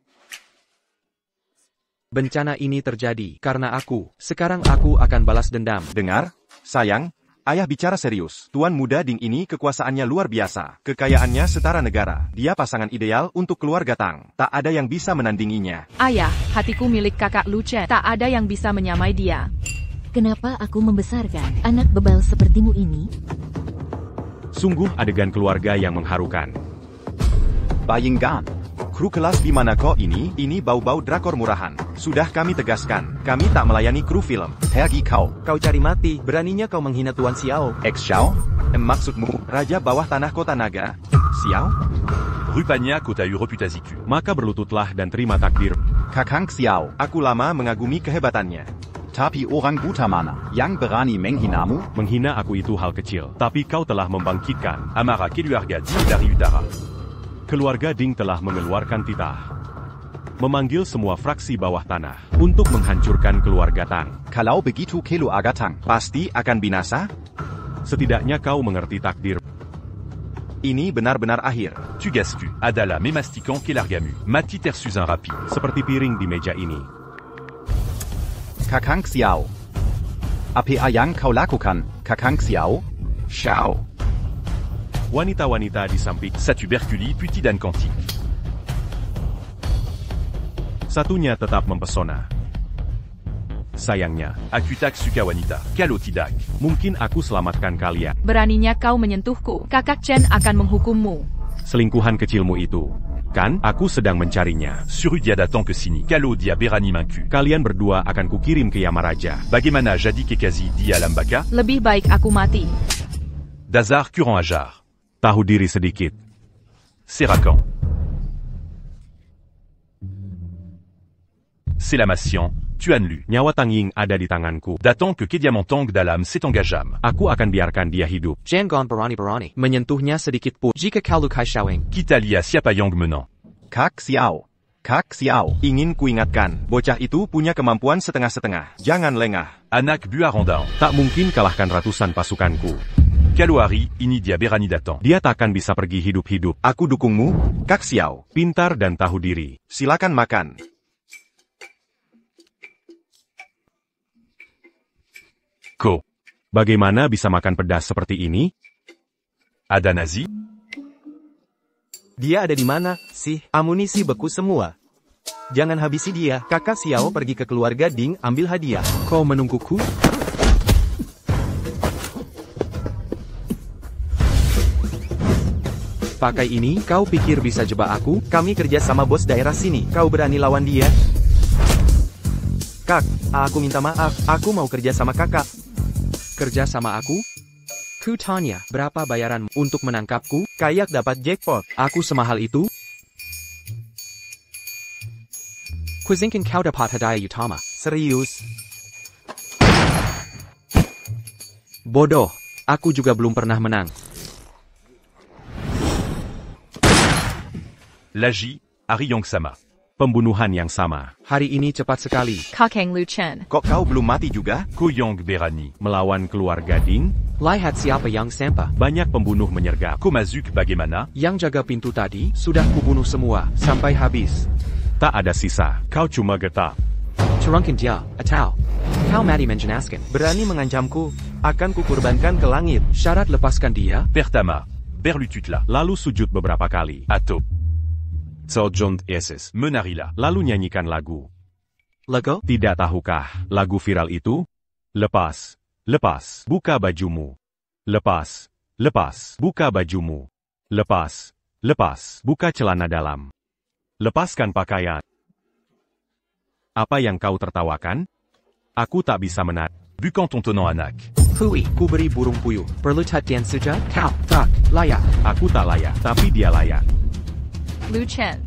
Bencana ini terjadi karena aku. Sekarang aku akan balas dendam. Dengar, sayang, ayah bicara serius. Tuan muda Ding ini kekuasaannya luar biasa. Kekayaannya setara negara. Dia pasangan ideal untuk keluarga Tang. Tak ada yang bisa menandinginya. Ayah, hatiku milik kakak Luce. Tak ada yang bisa menyamai dia. Kenapa aku membesarkan anak bebal sepertimu ini? Sungguh adegan keluarga yang mengharukan. Bayinggan. Kru kelas di mana kok ini bau-bau drakor murahan. Sudah kami tegaskan, kami tak melayani kru film. Pergi kau. Kau cari mati, beraninya kau menghina Tuan Xiao. Ex-Xiao? Maksudmu, Raja Bawah Tanah Kota Naga? Xiao? Rupanya Kotahu Reputaziku. Maka berlututlah dan terima takdir. Kakang Xiao. Aku lama mengagumi kehebatannya. Tapi orang buta mana yang berani menghinamu? Menghina aku itu hal kecil, tapi kau telah membangkitkan. Amara Keluarga Ding dari utara. Keluarga Ding telah mengeluarkan titah. Memanggil semua fraksi bawah tanah untuk menghancurkan keluarga Tang. Kalau begitu keluarga Tang pasti akan binasa? Setidaknya kau mengerti takdir. Ini benar-benar akhir. Tugasku, Adala Memastikan Kelargamu. Mati tersusan rapide. Seperti piring di meja ini. Kakang Xiao. Apa yang kau lakukan, Kakang Xiao? Xiao. Wanita-wanita di samping. Satuberculi puis Tidane Quantique. Satunya tetap mempesona. Sayangnya, Akutak Suka Wanita. Kalo Tidak. mungkin aku selamatkan kalian. Beraninya kau menyentuhku. Kakak Chen akan menghukummu. Selingkuhan kecilmu itu. Kan, aku sedang mencarinya. Surudia datang ke sini. Kalo dia berani manku. Kalian berdua akan kukirim ke Yamaraja. Bagaimana jadi kekazi dia Lambaka? Lebih baik aku mati. Dazar Kuran Ajar. Tahu diri sedikit. Serakan. Sélamation. Tuan Lu. Nyawa Tang Ying ada di tanganku. Datant que Kediamantang Dalam s'engageam. Aku akan biarkan dia hidup. Jangan berani-berani menyentuhnya sedikit pun. Jika kau lukai Xiaoying, Kita lia Siapayang menang. Kak Xiao. Kak Xiao. Ingin kuingatkan, bocah itu punya kemampuan setengah-setengah. Jangan lengah. Anak Buarandang. Tak mungkin kalahkan ratusan pasukanku. Kaloari, ini dia berani datang. Dia takkan bisa pergi hidup-hidup. Aku dukungmu, Kak Xiao. Pintar dan tahu diri. Silakan makan. Ko. Bagaimana bisa makan pedas seperti ini? Ada Nazi? Dia ada di mana, sih? Amunisi beku semua. Jangan habisi dia. Kakak Xiao pergi ke keluarga Ding ambil hadiah. kau menungguku? Pakai ini, kau pikir bisa jebak aku? Kami kerja sama bos daerah sini. Kau berani lawan dia? Kak, aku minta maaf. Aku mau kerja sama kakak. Kerja sama aku? Ku tanya, berapa bayaranmu untuk menangkapku? Kayak dapat jackpot. Aku semahal itu? Kuzinkan kau dapat hadiah utama. Serius? Bodoh, aku juga belum pernah menang. Laji, Ari Yongsama. Pembunuhan yang sama. Hari ini cepat sekali. Kakang Lu Chen. Kok kau belum mati juga? Koyang Berani. Melawan keluarga Ding, Lihat siapa yang sampah. banyak pembunuh menyergap. Komazuk bagaimana? Yang jaga pintu tadi, sudah kubunuh semua, sampai habis. Tak ada sisa. Kau cuma getah. Curangkan dia, atau kau mati menjenaskan. Berani mengancamku, akan kukurbankan ke langit. Syarat lepaskan dia. Pertama. Berlututla. Lalu sujud beberapa kali. Ato. Seljont Yesus. Menarila. Lalu nyanyikan lagu. Lego? Tidak tahukah lagu viral itu? Lepas. Lepas. Buka bajumu. Lepas. Lepas. Buka bajumu. Lepas. Lepas. Buka celana dalam. Lepaskan pakaian. Apa yang kau tertawakan? Aku tak bisa menarik. Bukan tontonan anak. Hui, ku beri burung puyuh. Perlu tatian saja? Kau tak layak. Aku tak layak, tapi dia layak. Lu Chen.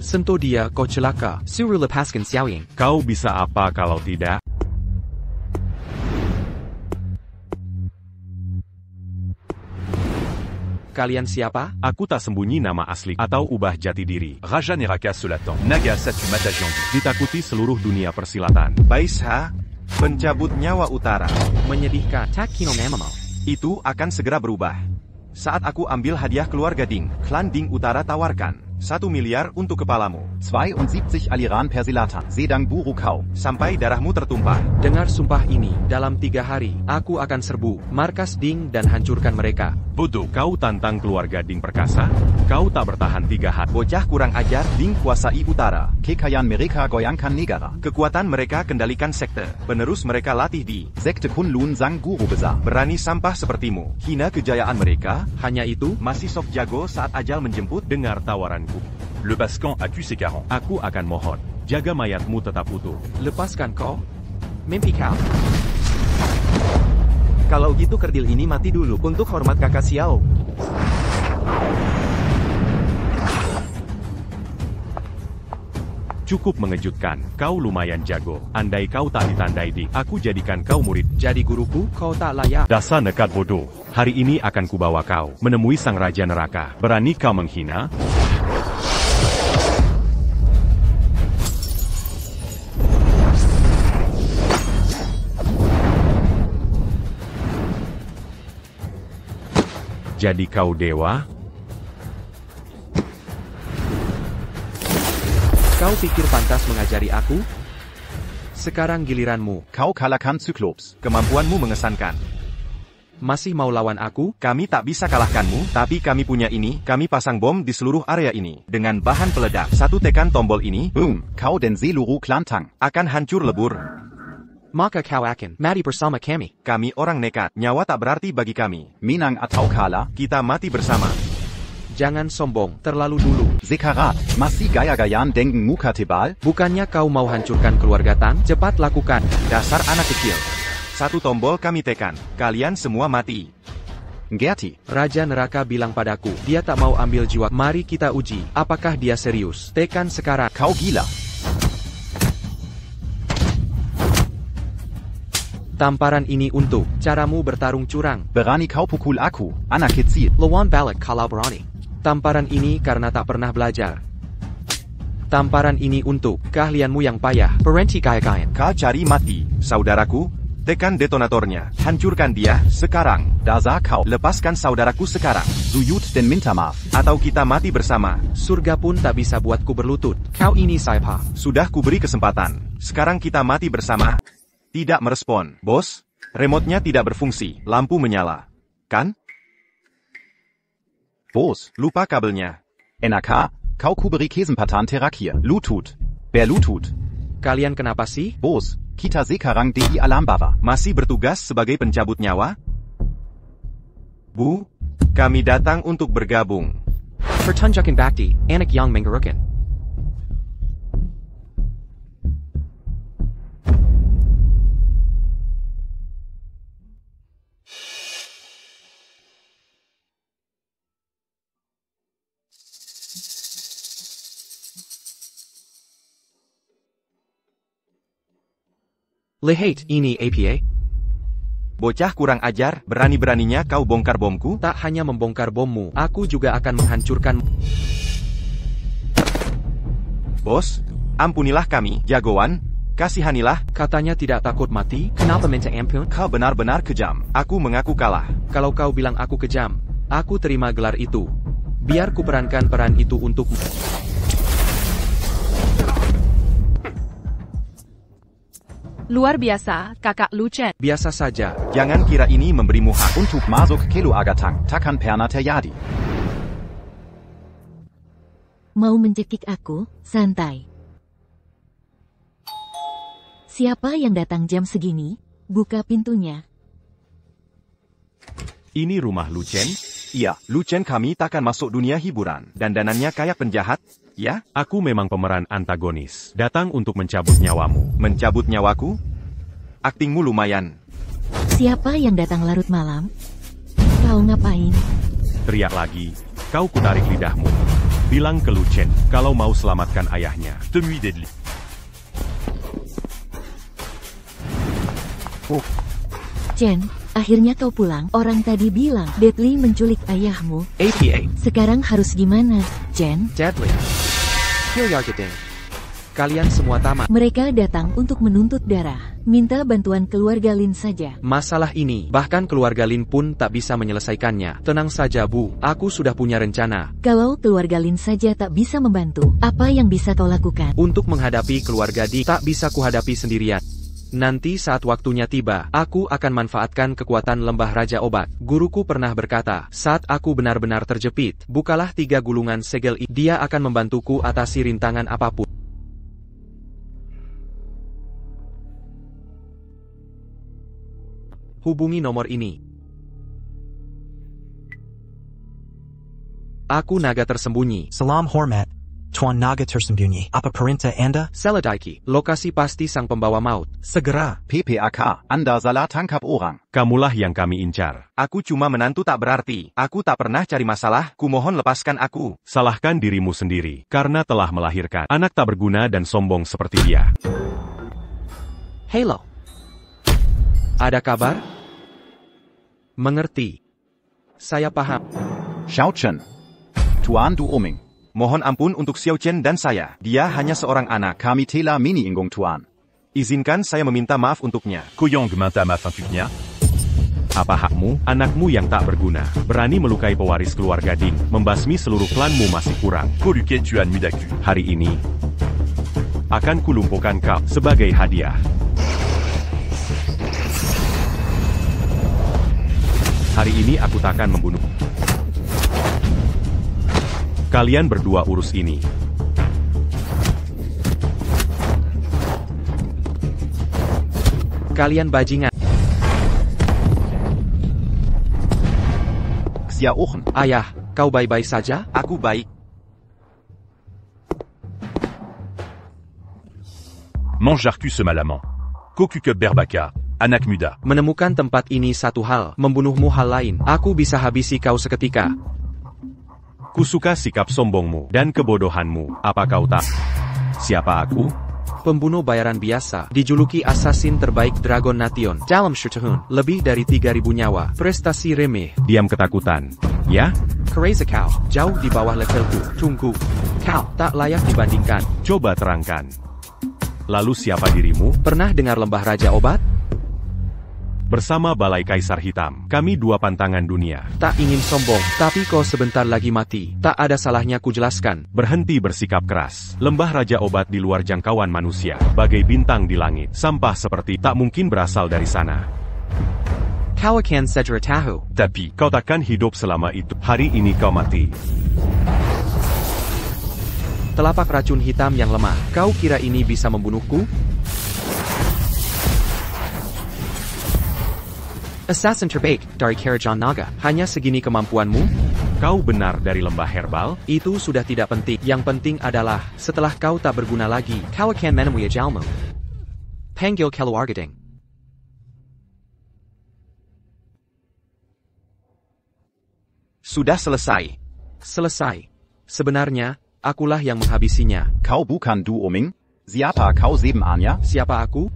Sentuh dia, kau celaka. Suruh lepaskan Xiaoying. Kau bisa apa kalau tidak? Kalian siapa? Aku tak sembunyi nama asli atau ubah jati diri. Raja Neraka Selatan. Naga Satu Mata Jianggu. Ditakuti seluruh dunia persilatan. Baisha, pencabut nyawa utara. Menyedihkan. Tak kino memang. Itu akan segera berubah. Saat aku ambil hadiah keluarga Ding, klan Ding Utara tawarkan 1 miliar untuk kepalamu. 72 aliran persilatan. Sedang buru kau. Sampai darahmu tertumpah. Dengar sumpah ini, dalam 3 hari, aku akan serbu markas Ding dan hancurkan mereka. Bodoh. Kau tantang keluarga Ding perkasa? Kau tak bertahan 3 hari. Bocah kurang ajar, Ding kuasai utara. Kekayan mereka goyangkan negara. Kekuatan mereka kendalikan sekte. Penerus mereka latih di. Sekte Kunlun sang guru besar. Berani sampah sepertimu. Hina kejayaan mereka. Hanya itu? Masih sok jago saat ajal menjemput. Dengar tawaranku. Le Bascan accuse ses 40. Aku akan mohon. Jaga mayatmu tetap utuh. Lepaskan kau. Mimpi kau. Kalau gitu kerdil ini mati dulu untuk hormat kakak Xiao. Cukup mengejutkan. Kau lumayan jago. Andai kau tak ditandai Dik, aku jadikan kau murid. Jadi guruku, kau tak layak. Dasar nekat bodoh. Hari ini akan kubawa kau menemui sang raja neraka. Berani kau menghina? Jadi kau dewa? Kau pikir pantas mengajari aku? Sekarang giliranmu. Kau kalahkan Cyclops. Kemampuanmu mengesankan. Masih mau lawan aku? Kami tak bisa kalahkanmu, tapi kami punya ini. Kami pasang bom di seluruh area ini. Dengan bahan peledak. Satu tekan tombol ini. Boom, kau den Seluru Klantang. Akan hancur lebur. Maka kau akan mati bersama kami. Kami orang nekat. Nyawa tak berarti bagi kami. Minang atau kalah. Kita mati bersama. Jangan sombong, terlalu dulu. Sekarat, masih gaya-gayaan dengen muka tebal? Bukannya kau mau hancurkan keluarga Tang? Cepat lakukan. Dasar anak kecil. Satu tombol kami tekan. Kalian semua mati. Gerti. Raja Neraka bilang padaku, dia tak mau ambil jiwa. Mari kita uji, apakah dia serius. Tekan sekarang. Kau gila. Tamparan ini untuk caramu bertarung curang. Berani kau pukul aku, anak kecil. Lawan balik kalau berani. Tamparan ini karena tak pernah belajar. Tamparan ini untuk keahlianmu yang payah. Berhenti gaya-gayaan. Kau cari mati, saudaraku. Tekan detonatornya. Hancurkan dia, sekarang. Dasar kau. Lepaskan saudaraku sekarang. Zuyut den minta maaf. Atau kita mati bersama. Surga pun tak bisa buatku berlutut. Kau ini siapa? Sudah kuberi kesempatan. Sekarang kita mati bersama. Tidak merespon. Bos, remote-nya tidak berfungsi. Lampu menyala. Kan? Bos, lupa kabelnya. NRK, kau kuberi Kesempatan terakhir. Lutut. Berlutut. Kalian kenapa sih? Bos, kita sekarang di alam bawah. Masih bertugas sebagai pencabut nyawa? Bu, kami datang untuk bergabung. Pertunjukan bakti, anak yang menggerukan. Lihat ini APA. Bocah kurang ajar, berani-beraninya kau bongkar bomku? Tak hanya membongkar bommu, aku juga akan menghancurkan. Bos, ampunilah kami, jagoan. Kasihanilah. Katanya tidak takut mati, kenapa minta ampun? Kau benar-benar kejam. Aku mengaku kalah. Kalau kau bilang aku kejam, aku terima gelar itu. Biar kuperankan peran itu untukmu. Luar biasa, kakak Lu Chen. Biasa saja. Jangan kira ini memberimu hak. Untuk masuk Kilo Agatang, takkan pernah terjadi. Mau mencekik aku? Santai. Siapa yang datang jam segini? Buka pintunya. Ini rumah Lu Chen? Iya, Lu Chen kami takkan masuk dunia hiburan. Dandanannya kayak penjahat. Ya? Aku memang pemeran antagonis. Datang untuk mencabut nyawamu. Mencabut nyawaku? Aktingmu lumayan. Siapa yang datang larut malam? Kau ngapain? Teriak lagi. Kau kutarik lidahmu. Bilang ke Lu Chen, kalau mau selamatkan ayahnya. Temui Deadly. Chen, akhirnya kau pulang. Orang tadi bilang Deadly menculik ayahmu. APA. Sekarang harus gimana, Chen? Deadly. Hilyargeding. Kalian semua tamat. Mereka datang untuk menuntut darah. Minta bantuan keluarga Lin saja. Masalah ini, bahkan keluarga Lin pun tak bisa menyelesaikannya. Tenang saja Bu, aku sudah punya rencana. Kalau keluarga Lin saja tak bisa membantu, apa yang bisa kau lakukan? Untuk menghadapi keluarga Di, tak bisa kuhadapi sendirian. Nanti saat waktunya tiba, aku akan manfaatkan kekuatan lembah Raja Obat. Guruku pernah berkata, saat aku benar-benar terjepit, bukalah 3 gulungan segel ini. Dia akan membantuku atasi rintangan apapun. Hubungi nomor ini. Aku naga tersembunyi. Salam hormat. Tuan Naga tersembunyi. Apa perintah Anda? Seladaiki, lokasi pasti sang pembawa maut. Segera. PPAK, Anda salah tangkap orang. Kamulah yang kami incar. Aku cuma menantu tak berarti. Aku tak pernah cari masalah, kumohon lepaskan aku. Salahkan dirimu sendiri, karena telah melahirkan anak tak berguna dan sombong seperti dia. Halo. Ada kabar? Mengerti. Saya paham. Xiao Chen. Tuan Du Oming. Mohon ampun untuk Xiao Chen dan saya. Dia hanya seorang anak. Kami telah mini-inggung Tuan. Izinkan saya meminta maaf untuknya. Koyong minta maaf untuknya. Apa hakmu, anakmu yang tak berguna, berani melukai pewaris keluarga Ding, membasmi seluruh klanmu masih kurang. Koluke Tuan Mudaku. Hari ini, akan kulumpuhkan kau sebagai hadiah. Hari ini aku takkan membunuh. Kalian berdua urus ini. Kalian bajingan. Xiaochen. Ayah, kau baik-baik saja? Aku baik. Mange Arcus Malamant. Kokuke Berbaka. Anak muda. Menemukan tempat ini satu hal, membunuhmu hal lain. Aku bisa habisi kau seketika. Kusuka sikap sombongmu dan kebodohanmu. Apa kau tak? Siapa aku? Pembunuh bayaran biasa, dijuluki assassin terbaik Dragon Nation. Dalam Shurtahun, lebih dari 3.000 nyawa. Prestasi remeh. Diam ketakutan. Ya? Crazy kau, jauh di bawah levelku. Tunggu. Kau tak layak dibandingkan. Coba terangkan. Lalu siapa dirimu? Pernah dengar lembah Raja Obat? Bersama Balai Kaisar Hitam, kami dua pantangan dunia. Tak ingin sombong, tapi kau sebentar lagi mati. Tak ada salahnya ku jelaskan. Berhenti bersikap keras. Lembah Raja Obat di luar jangkauan manusia, bagai bintang di langit. Sampah seperti tak mungkin berasal dari sana. Kau akan segera tahu. Tapi, kau takkan hidup selama itu. Hari ini kau mati. Telapak racun hitam yang lemah. Kau kira ini bisa membunuhku? Assassin terbaik dari Kerajaan Naga. Hanya segini kemampuanmu? Kau benar dari lembah herbal? Itu sudah tidak penting. Yang penting adalah, setelah kau tak berguna lagi, kau akan menemui ajalmu. Panggil Keluargading. Sudah selesai. Selesai. Sebenarnya, akulah yang menghabisinya. Kau bukan Du Oming? Siapa kau sebenarnya? Siapa aku?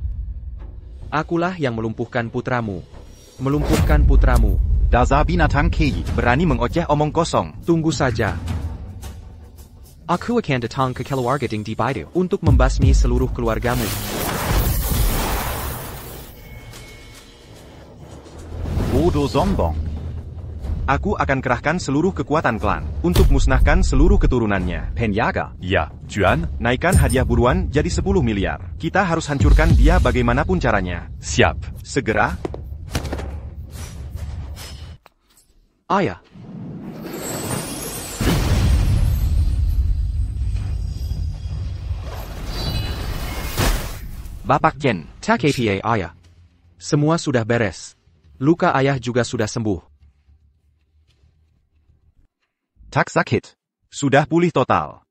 Akulah yang melumpuhkan putramu. Melumpuhkan putramu. Dasar binatang keji. Berani mengoceh omong kosong. Tunggu saja. Aku akan datang ke Keluargading di Baidu untuk membasmi seluruh keluargamu. Bodo sombong. Aku akan kerahkan seluruh kekuatan klan untuk musnahkan seluruh keturunannya. Penjaga. Ya, Juan. Naikkan hadiah buruan jadi 10 miliar. Kita harus hancurkan dia bagaimanapun caranya. Siap. Segera. Ayah. Bapak Chen. Tak apa ayah. Semua sudah beres. Luka ayah juga sudah sembuh. Tak sakit. Sudah pulih total.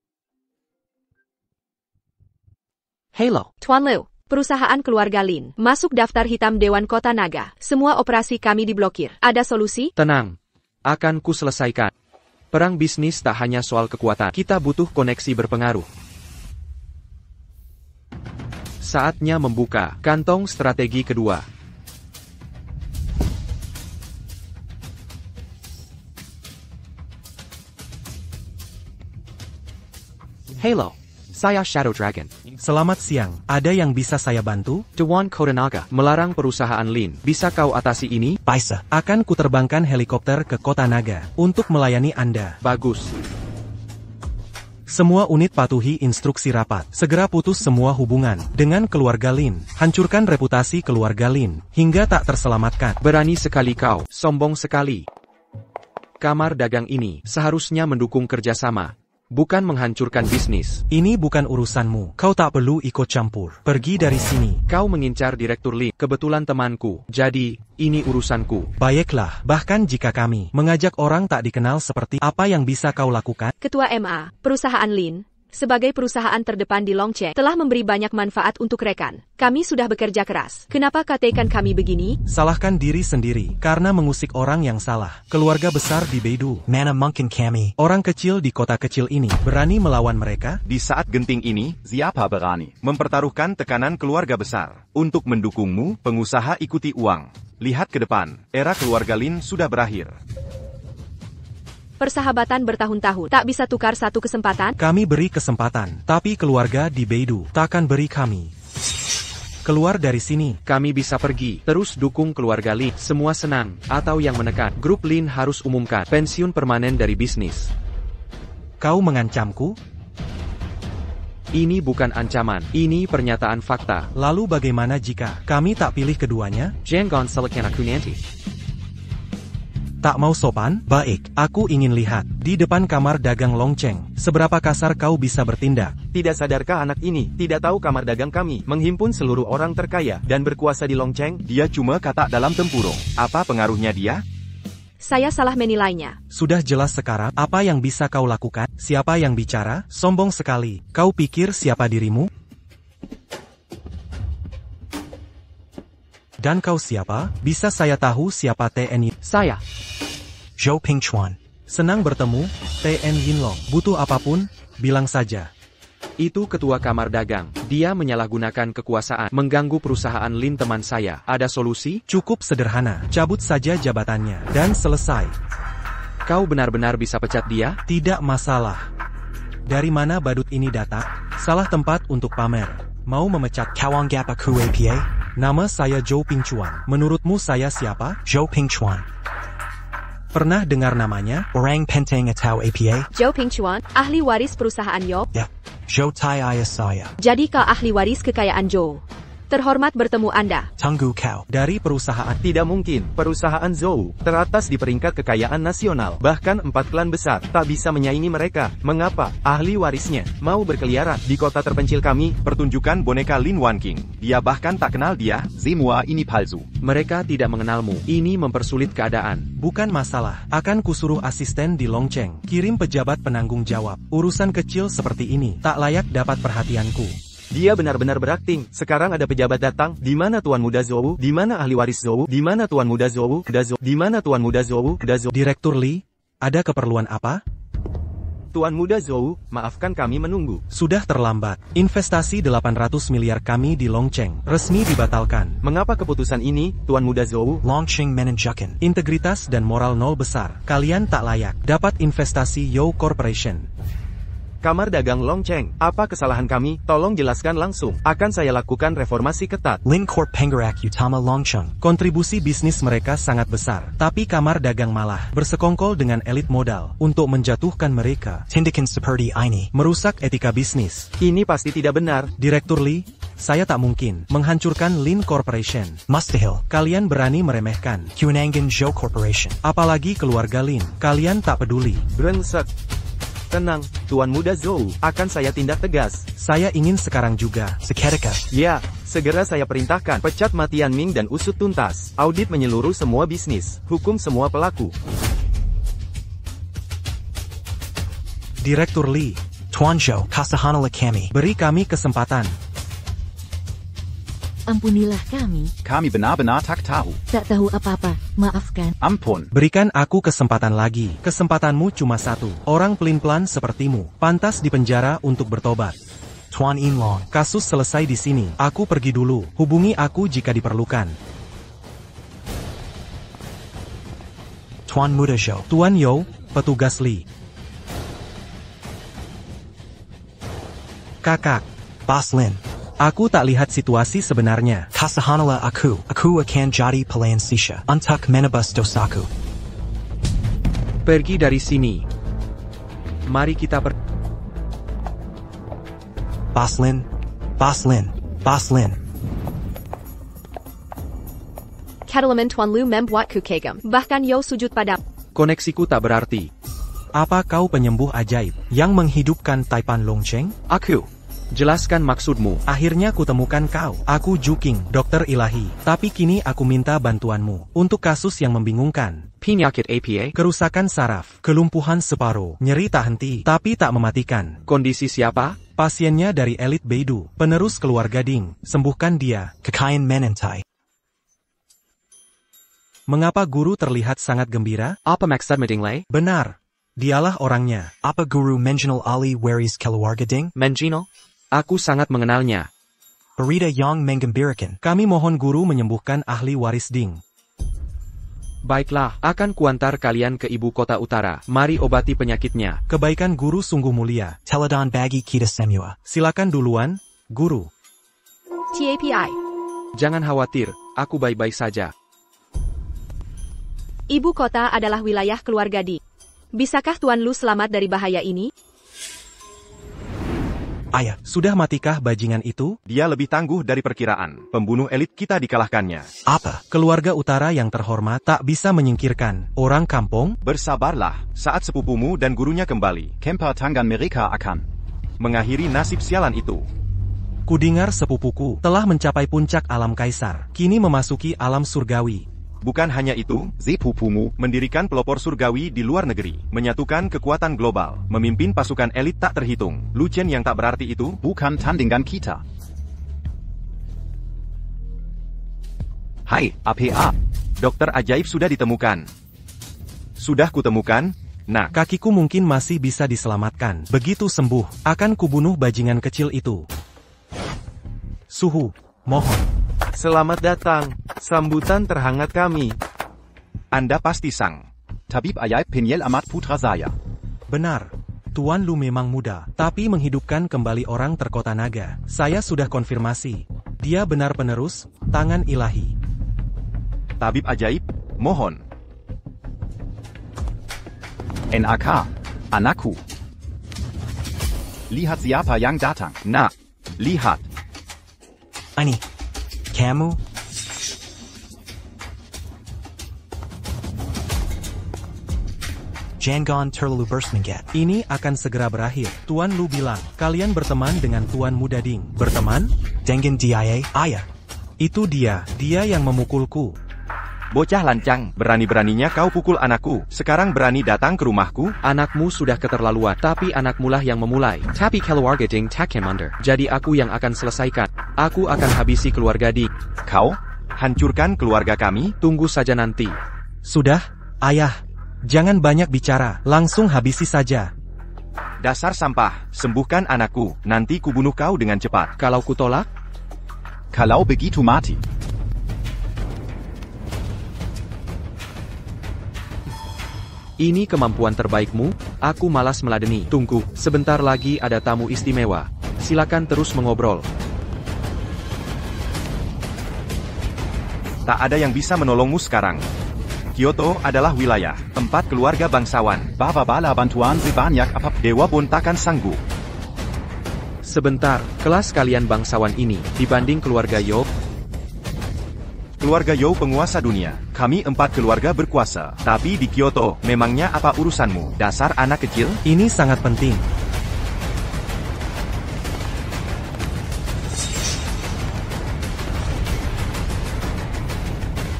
Halo, Tuan Liu. Perusahaan keluarga Lin masuk daftar hitam Dewan Kota Naga. Semua operasi kami diblokir. Ada solusi? Tenang. Akan ku selesaikan. Perang bisnis tak hanya soal kekuatan. Kita butuh koneksi berpengaruh. Saatnya membuka kantong strategi kedua. Halo, saya Shadow Dragon. Selamat siang, ada yang bisa saya bantu? Dewan Kota Naga melarang perusahaan Lin. Bisa kau atasi ini? Bisa. Akan kuterbangkan helikopter ke Kota Naga untuk melayani Anda. Bagus. Semua unit patuhi instruksi rapat. Segera putus semua hubungan dengan keluarga Lin. Hancurkan reputasi keluarga Lin hingga tak terselamatkan. Berani sekali kau, sombong sekali. Kamar dagang ini seharusnya mendukung kerjasama, bukan menghancurkan bisnis. Ini bukan urusanmu. Kau tak perlu ikut campur. Pergi dari sini. Kau mengincar Direktur Lin. Kebetulan temanku. Jadi, ini urusanku. Baiklah, bahkan jika kami mengajak orang tak dikenal seperti apa yang bisa kau lakukan? Ketua MA, perusahaan Lin, sebagai perusahaan terdepan di Longche, telah memberi banyak manfaat untuk rekan. Kami sudah bekerja keras. Kenapa katakan kami begini? Salahkan diri sendiri, karena mengusik orang yang salah. Keluarga besar di Beidu, Mana mungkin kami. orang kecil di kota kecil ini, berani melawan mereka? Di saat genting ini, Siapa berani? mempertaruhkan tekanan keluarga besar. Untuk mendukungmu, pengusaha ikuti uang. Lihat ke depan, era keluarga Lin sudah berakhir. Persahabatan bertahun-tahun, tak bisa tukar satu kesempatan? Kami beri kesempatan, tapi keluarga di Beidu takkan beri kami. Keluar dari sini. Kami bisa pergi. Terus dukung keluarga Lin. Semua senang. Atau yang menekan. Grup Lin harus umumkan pensiun permanen dari bisnis. Kau mengancamku? Ini bukan ancaman. Ini pernyataan fakta. Lalu bagaimana jika kami tak pilih keduanya? Jangan selekan aku nanti. Tak mau sopan? Baik, aku ingin lihat. Di depan kamar dagang Longcheng, seberapa kasar kau bisa bertindak? Tidak sadarkah anak ini, tidak tahu kamar dagang kami, menghimpun seluruh orang terkaya, dan berkuasa di Longcheng? Dia cuma katak dalam tempurung. Apa pengaruhnya dia? Saya salah menilainya. Sudah jelas sekarang, apa yang bisa kau lakukan? Siapa yang bicara? Sombong sekali. Kau pikir siapa dirimu? Dan kau siapa? Bisa saya tahu siapa TNI? Saya. Zhou Pingchuan. Senang bertemu, TN Yinlong. Butuh apapun, bilang saja. Itu ketua kamar dagang. Dia menyalahgunakan kekuasaan, mengganggu perusahaan Lin teman saya. Ada solusi? Cukup sederhana, cabut saja jabatannya, dan selesai. Kau benar-benar bisa pecat dia? Tidak masalah. Dari mana badut ini datang? Salah tempat untuk pamer. Mau memecat Kawang Gap Aku APA? Nama saya Zhou Pingchuan. Menurutmu saya siapa? Zhou Pingchuan. Pernah dengar namanya? Orang Pentang Atau APA? Zhou Pingchuan, ahli waris perusahaan Yo. Ya. Zhou Tai Ayasaya. Jadi kau ahli waris kekayaan Zhou. Terhormat bertemu Anda. Tunggu kau. Dari perusahaan. Tidak mungkin, perusahaan Zhou teratas di peringkat kekayaan nasional. Bahkan 4 klan besar tak bisa menyaingi mereka. Mengapa? Ahli warisnya mau berkeliaran di kota terpencil kami. Pertunjukan boneka Lin Wanking. Dia bahkan tak kenal dia. Semua ini palsu. Mereka tidak mengenalmu. Ini mempersulit keadaan. Bukan masalah. Akan kusuruh asisten di Longcheng. Kirim pejabat penanggung jawab. Urusan kecil seperti ini tak layak dapat perhatianku. Dia benar-benar berakting. Sekarang ada pejabat datang. Di mana Tuan Muda Zhou? Di mana ahli waris Zhou? Di mana Tuan Muda Zhou? Di mana Tuan Muda Zhou? Direktur Li, ada keperluan apa? Tuan Muda Zhou, maafkan kami menunggu. Sudah terlambat. Investasi 800 miliar kami di Longcheng resmi dibatalkan. Mengapa keputusan ini, Tuan Muda Zhou? Longcheng Menunjukkan. Integritas dan moral nol besar. Kalian tak layak dapat investasi Yo Corporation. Kamar dagang Longcheng, apa kesalahan kami? Tolong jelaskan langsung. Akan saya lakukan reformasi ketat. Lin Corp Penggerak Utama Longcheng. Kontribusi bisnis mereka sangat besar. Tapi kamar dagang malah bersekongkol dengan elit modal untuk menjatuhkan mereka. Tindakan seperti ini Merusak etika bisnis. Ini pasti tidak benar. Direktur Li, saya tak mungkin menghancurkan Lin Corporation. Mustahil. Kalian berani meremehkan. Kewenangan Zhou Corporation. Apalagi keluarga Lin. Kalian tak peduli. Brengsek. Tenang, Tuan Muda Zhou, akan saya tindak tegas. Saya ingin sekarang juga. Seketika. Ya, segera saya perintahkan. Pecat mati Yan Ming dan usut tuntas. Audit menyeluruh semua bisnis. Hukum semua pelaku. Direktur Li, Tuan Zhou, kasahanala kami. beri kami kesempatan. Ampunilah kami, Kami benar-benar tak tahu. tak tahu apa-apa, maafkan. Ampun. Berikan aku kesempatan lagi. Kesempatanmu cuma satu. Orang pelin-pelan sepertimu, pantas dipenjara untuk bertobat. Tuan Yinlong. Kasus selesai di sini. Aku pergi dulu. Hubungi aku jika diperlukan. Tuan Muda Zhou. Tuan Yo, petugas Li. Kakak, Boss Lin. aku tak lihat situasi sebenarnya. Kasahanala aku akan jadi pelayan-sisha untuk menebus dosaku. Pergi dari sini. Mari kita Boss Lin. Boss Lin. Boss Lin. Kedalaman Tuan Lu membuat ku kagum. Bahkan Yo sujud pada. Koneksiku tak berarti. Apa kau penyembuh ajaib yang menghidupkan Taipan Longcheng? Aku. Jelaskan maksudmu. Akhirnya kutemukan kau. Aku Juking, dokter ilahi. Tapi kini aku minta bantuanmu untuk kasus yang membingungkan. Penyakit APA. Kerusakan saraf, kelumpuhan separuh, nyeri tak henti, tapi tak mematikan. Kondisi siapa? Pasiennya dari elit Beidou, penerus keluarga Ding. Sembuhkan dia. Kekayan menentai. Mengapa guru terlihat sangat gembira? Apa maksud meeting? Benar. Dialah orangnya. Apa guru mengenal Ali waris keluarga Ding? Menjino? Aku sangat mengenalnya. Berita yang menggembirakan. Kami mohon guru menyembuhkan ahli waris Ding. Baiklah, akan kuantar kalian ke ibu kota utara. Mari obati penyakitnya. Kebaikan guru sungguh mulia. Teladon bagi kita semua. Silakan duluan, guru. TAPI. Jangan khawatir, aku baik-baik saja. Ibu kota adalah wilayah keluarga Di. Bisakah Tuan Lu selamat dari bahaya ini? ayah. Sudah matikah bajingan itu? Dia lebih tangguh dari perkiraan. Pembunuh elit kita dikalahkannya. Apa? Keluarga utara yang terhormat tak bisa menyingkirkan orang kampung. Bersabarlah, saat sepupumu dan gurunya kembali. Kemper Tangan mereka akan Mengakhiri nasib sialan itu. Kudengar sepupuku telah mencapai puncak alam kaisar. Kini memasuki alam surgawi. Bukan hanya itu, sepupumu mendirikan pelopor surgawi di luar negeri, menyatukan kekuatan global, memimpin pasukan elit tak terhitung. Lu Chen yang tak berarti itu, bukan tandingan kita. Hai, APA. dokter ajaib sudah ditemukan. Sudah kutemukan. Nah, kakiku mungkin masih bisa diselamatkan. Begitu sembuh, akan kubunuh bajingan kecil itu. Suhu, mohon. Selamat datang, sambutan terhangat kami. Anda pasti sang Tabib Ajaib Peniel Amat Putra saya. Benar, Tuan Lu memang muda, tapi menghidupkan kembali orang terkota naga. Saya sudah konfirmasi. Dia benar penerus tangan ilahi. Tabib ajaib, mohon. NAK, anakku. Lihat siapa yang datang. Nak, lihat. Ini, kamu? Jangan terlalu bersemangat. Ini akan segera berakhir. Tuan Lu bilang, kalian berteman dengan Tuan Muda Ding. Berteman? Dengan dia, ayah. Itu dia yang memukulku. Bocah lancang, berani-beraninya kau pukul anakku. Sekarang berani datang ke rumahku? Anakmu sudah keterlaluan, tapi anakmu lah yang memulai. Tapi keluarga Ding tak under. Jadi aku yang akan selesaikan. Aku akan habisi keluarga Ding. Kau? Hancurkan keluarga kami? Tunggu saja nanti. Sudah, ayah. Jangan banyak bicara, langsung habisi saja. Dasar sampah, sembuhkan anakku. Nanti kubunuh kau dengan cepat. Kalau kutolak? Kalau begitu mati. Ini kemampuan terbaikmu? Aku malas meladeni. Tunggu, sebentar lagi ada tamu istimewa. Silakan terus mengobrol. Tak ada yang bisa menolongmu sekarang. Kyoto adalah wilayah tempat keluarga bangsawan. Baba bala bantuan sebanyak apa dewa pun takkan sanggup. Sebentar, kelas kalian bangsawan ini dibanding keluarga Yo. Keluarga Yo penguasa dunia. Kami 4 keluarga berkuasa. Tapi di Kyoto, memangnya apa urusanmu? Dasar anak kecil? Ini sangat penting.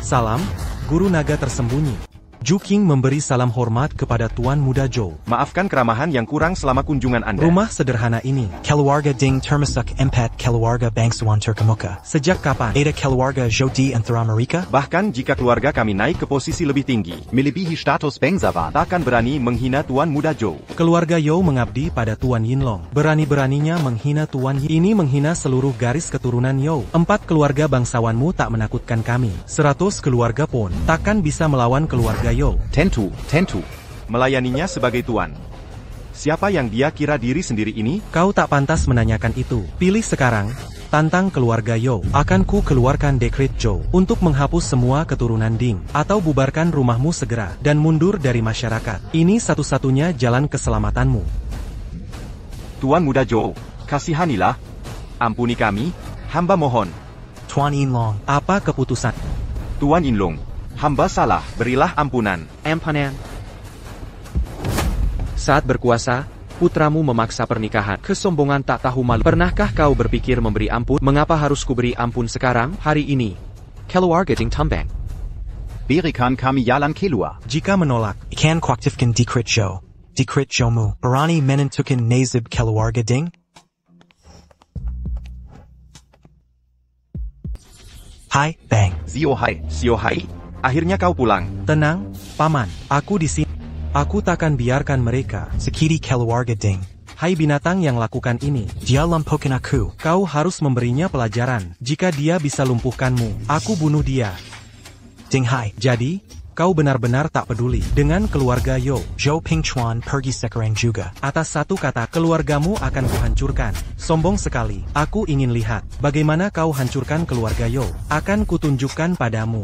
Salam, Guru Naga Tersembunyi. Ju King memberi salam hormat kepada Tuan Muda Zhou. Maafkan keramahan yang kurang selama kunjungan Anda. Rumah sederhana ini. Keluarga Ding termasuk 4 keluarga bangsawan terkemuka. Sejak kapan? Ada keluarga Zhou di antara mereka? Bahkan jika keluarga kami naik ke posisi lebih tinggi, melebihi status bangsawan, takkan berani menghina Tuan Muda Zhou. Keluarga Yo mengabdi pada Tuan Yinlong. Berani-beraninya menghina Tuan Yin. Ini menghina seluruh garis keturunan Yo. 4 keluarga bangsawanmu tak menakutkan kami. 100 keluarga pun takkan bisa melawan keluarga Yo. Tentu. Melayaninya sebagai tuan. Siapa yang dia kira diri sendiri ini? Kau tak pantas menanyakan itu. Pilih sekarang. Tantang keluarga Yo. Akan ku keluarkan dekret Zhou untuk menghapus semua keturunan Ding. Atau bubarkan rumahmu segera. Dan mundur dari masyarakat. Ini satu-satunya jalan keselamatanmu. Tuan Muda Zhou, kasihanilah. Ampuni kami. Hamba mohon. Tuan Yinlong. Apa keputusan? Tuan Yinlong, hamba salah, berilah ampunan. Ampanan. Saat berkuasa, putramu memaksa pernikahan. Kesombongan tak tahu malu. Pernahkah kau berpikir memberi ampun? Mengapa harus kuberi ampun sekarang, hari ini? Keluarga Ding Tumbang. Berikan kami jalan keluar. Jika menolak, Ikan kuaktifkan dekret Zhou. Dekret Zhoumu. Berani menentukan nasib keluarga Ding? Hai, Bang. Zio Hai. Akhirnya kau pulang. Tenang, Paman. Aku di sini. Aku takkan biarkan mereka. Sekiri keluarga Ding. Hai binatang yang lakukan ini. Dia lumpuhkan aku. Kau harus memberinya pelajaran. Jika dia bisa lumpuhkanmu, aku bunuh dia. Ding Hai. Jadi, kau benar-benar tak peduli dengan keluarga Yo. Zhou Pingchuan pergi sekarang juga. Atas satu kata, keluargamu akan kuhancurkan. Sombong sekali. Aku ingin lihat bagaimana kau hancurkan keluarga Yo. Akan kutunjukkan padamu.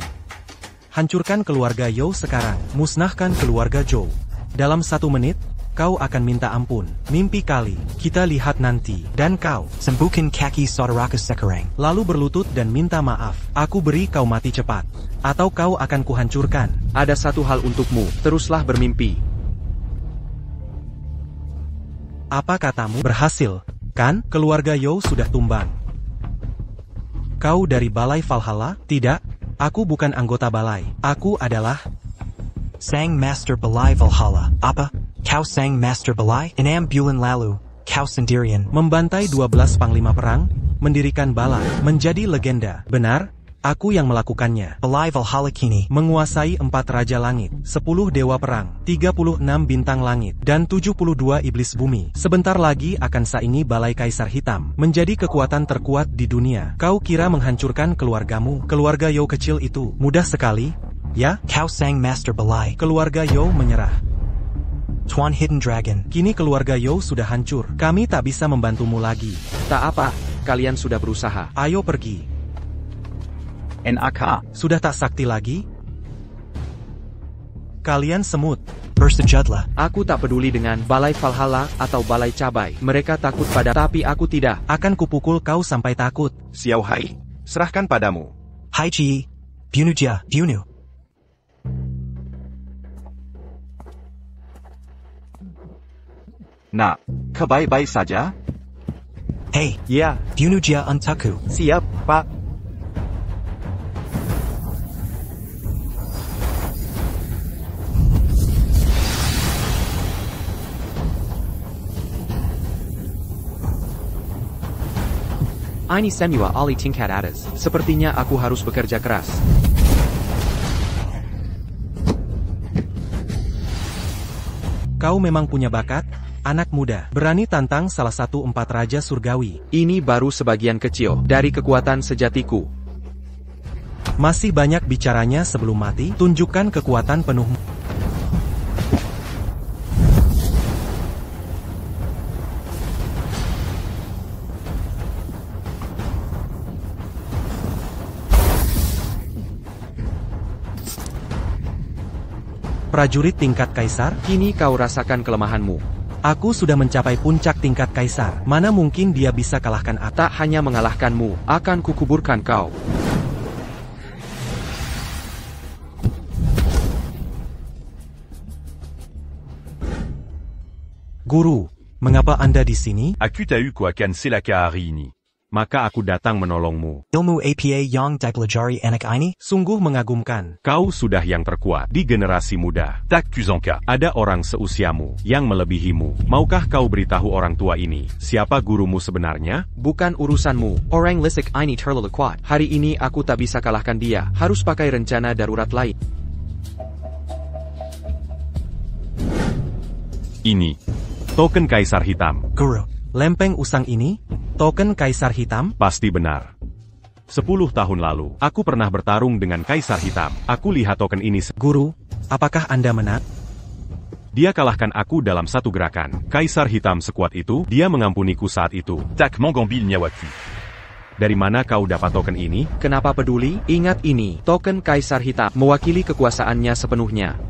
Hancurkan keluarga Yo sekarang. Musnahkan keluarga Zhou. Dalam 1 menit, kau akan minta ampun. Mimpi kali, kita lihat nanti. Dan kau, Sembuhkan kaki saudaraku sekarang. lalu berlutut dan minta maaf. Aku beri kau mati cepat. Atau kau akan kuhancurkan. Ada satu hal untukmu, teruslah bermimpi. Apa katamu? Berhasil, kan? Keluarga Yo sudah tumbang. Kau dari Balai Valhalla? Tidak, aku bukan anggota balai. Aku adalah... Sang Master Balai Valhalla. Apa? Kau Sang Master Balai? 6 bulan lalu, kau sendirian. Membantai 12 panglima perang, mendirikan balai, menjadi legenda. Benar, aku yang melakukannya. Balai Valhalla kini Menguasai 4 raja langit, 10 dewa perang, 36 bintang langit, dan 72 iblis bumi. Sebentar lagi akan saingi Balai Kaisar Hitam, menjadi kekuatan terkuat di dunia. Kau kira menghancurkan keluargamu, keluarga Yo kecil itu, mudah sekali? Ya, kau Sang Master Balai. keluarga Yo menyerah. Tuan Hidden Dragon. Kini keluarga Yo sudah hancur. Kami tak bisa membantumu lagi. Tak apa, kalian sudah berusaha. Ayo pergi. NAK. Sudah tak sakti lagi? Kalian semut. Bersujudlah. Aku tak peduli dengan Balai Valhalla atau Balai Cabai. Mereka takut pada, tapi aku tidak. Akan kupukul kau sampai takut. Xiao Hai, serahkan padamu. Hai Ji. Bunuh dia. Bunuh. Nak, baik-baik saja? Hey. Ya, Bunuh dia untukku. siap, Pak. Ini semua Ali tingkat atas. Sepertinya aku harus bekerja keras. Kau memang punya bakat, anak muda. Berani tantang salah satu 4 raja surgawi. Ini baru sebagian kecil dari kekuatan sejatiku. Masih banyak bicaranya sebelum mati. Tunjukkan kekuatan penuhmu. Prajurit tingkat kaisar, Kini kau rasakan kelemahanmu. aku sudah mencapai puncak tingkat kaisar. Mana mungkin dia bisa kalahkan aku? Tak hanya mengalahkanmu, akan kukuburkan kau. Guru, mengapa Anda di sini? Akutau kuakan silaka hari ini. Maka aku datang menolongmu. Ilmu APA yang dipelajari anak ini? Sungguh mengagumkan. Kau sudah yang terkuat di generasi muda. Tak Kuzanka. Ada orang seusiamu yang melebihimu. Maukah kau beritahu orang tua ini siapa gurumu sebenarnya? Bukan urusanmu. Orang Lisik ini terlalu kuat. Hari ini aku tak bisa kalahkan dia. Harus pakai rencana darurat lain. Ini token Kaisar Hitam. Guru. Lempeng usang ini? Token Kaisar Hitam? Pasti benar. 10 tahun lalu, aku pernah bertarung dengan Kaisar Hitam. Aku lihat token ini. Guru, apakah Anda menang? Dia kalahkan aku dalam satu gerakan. Kaisar Hitam sekuat itu, dia mengampuniku saat itu. Tak Mangambil Nyawaku. Dari mana kau dapat token ini? Kenapa peduli? Ingat ini, token Kaisar Hitam mewakili kekuasaannya sepenuhnya.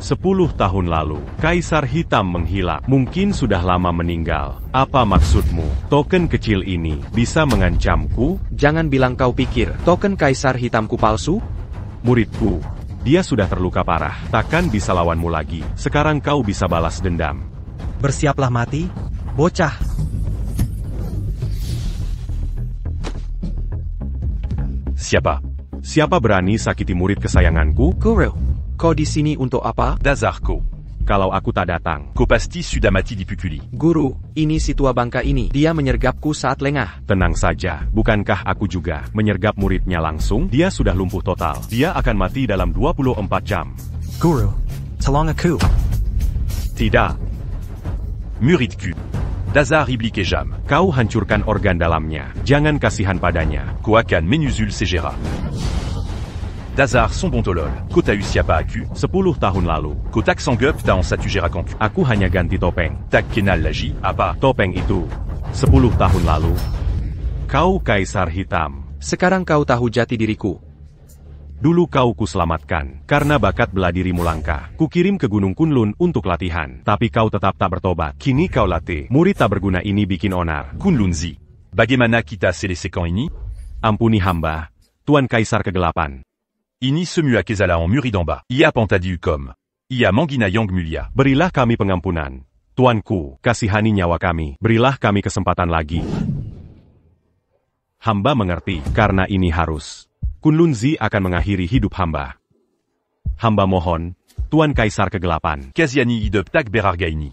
10 tahun lalu, Kaisar Hitam menghilang. Mungkin sudah lama meninggal. Apa maksudmu? Token kecil ini bisa mengancamku? Jangan bilang kau pikir, token Kaisar Hitamku palsu? Muridku, dia sudah terluka parah. Takkan bisa lawanmu lagi. Sekarang kau bisa balas dendam. Bersiaplah mati, bocah. Siapa? Siapa berani sakiti murid kesayanganku? Guru, kau di sini untuk apa? Dazarko. Kalau aku tak datang. Kopasti Sudamati Dipukuli. Guru, ini si tua bangka ini. Dia menyergapku saat lengah. Tenang saja, bukankah aku juga menyergap muridnya langsung? Dia sudah lumpuh total. Dia akan mati dalam 24 jam. Guru. Tolong aku. Tidak. Muridku. Dazar Iblik Ejam. Kau hancurkan organ dalamnya. Jangan kasihan padanya. Kuakan Menusul Segera. Dazar son bon tolol. Kota Usiapa Aku. 10 tahun lalu, Kotak Sangup Taon Satugera Kanku. aku hanya ganti topeng. Tak Kenal Lagi. Apa? Topeng itu 10 tahun lalu. Kau Kaisar Hitam. Sekarang kau tahu jati diriku. Dulu kau kuselamatkan, karena bakat bela dirimu langka. Kukirim ke Gunung Kunlun untuk latihan, tapi kau tetap tak bertobat. Kini kau latih. Murid tak berguna ini bikin onar. Kunlunzi. Bagaimana kita selesaikan ini? Ampuni hamba, Tuan Kaisar Kegelapan. Ini semua kesalahan Muridamba. Ia Pantadi Ukom. Ia Manggina Yang Mulia. Berilah kami pengampunan. Tuanku, kasihani nyawa kami. Berilah kami kesempatan lagi. Hamba mengerti, karena ini harus. Kunlunzi akan mengakhiri hidup hamba. Hamba mohon, Tuan Kaisar Kegelapan. Kaziani Idep Tak Berargaini.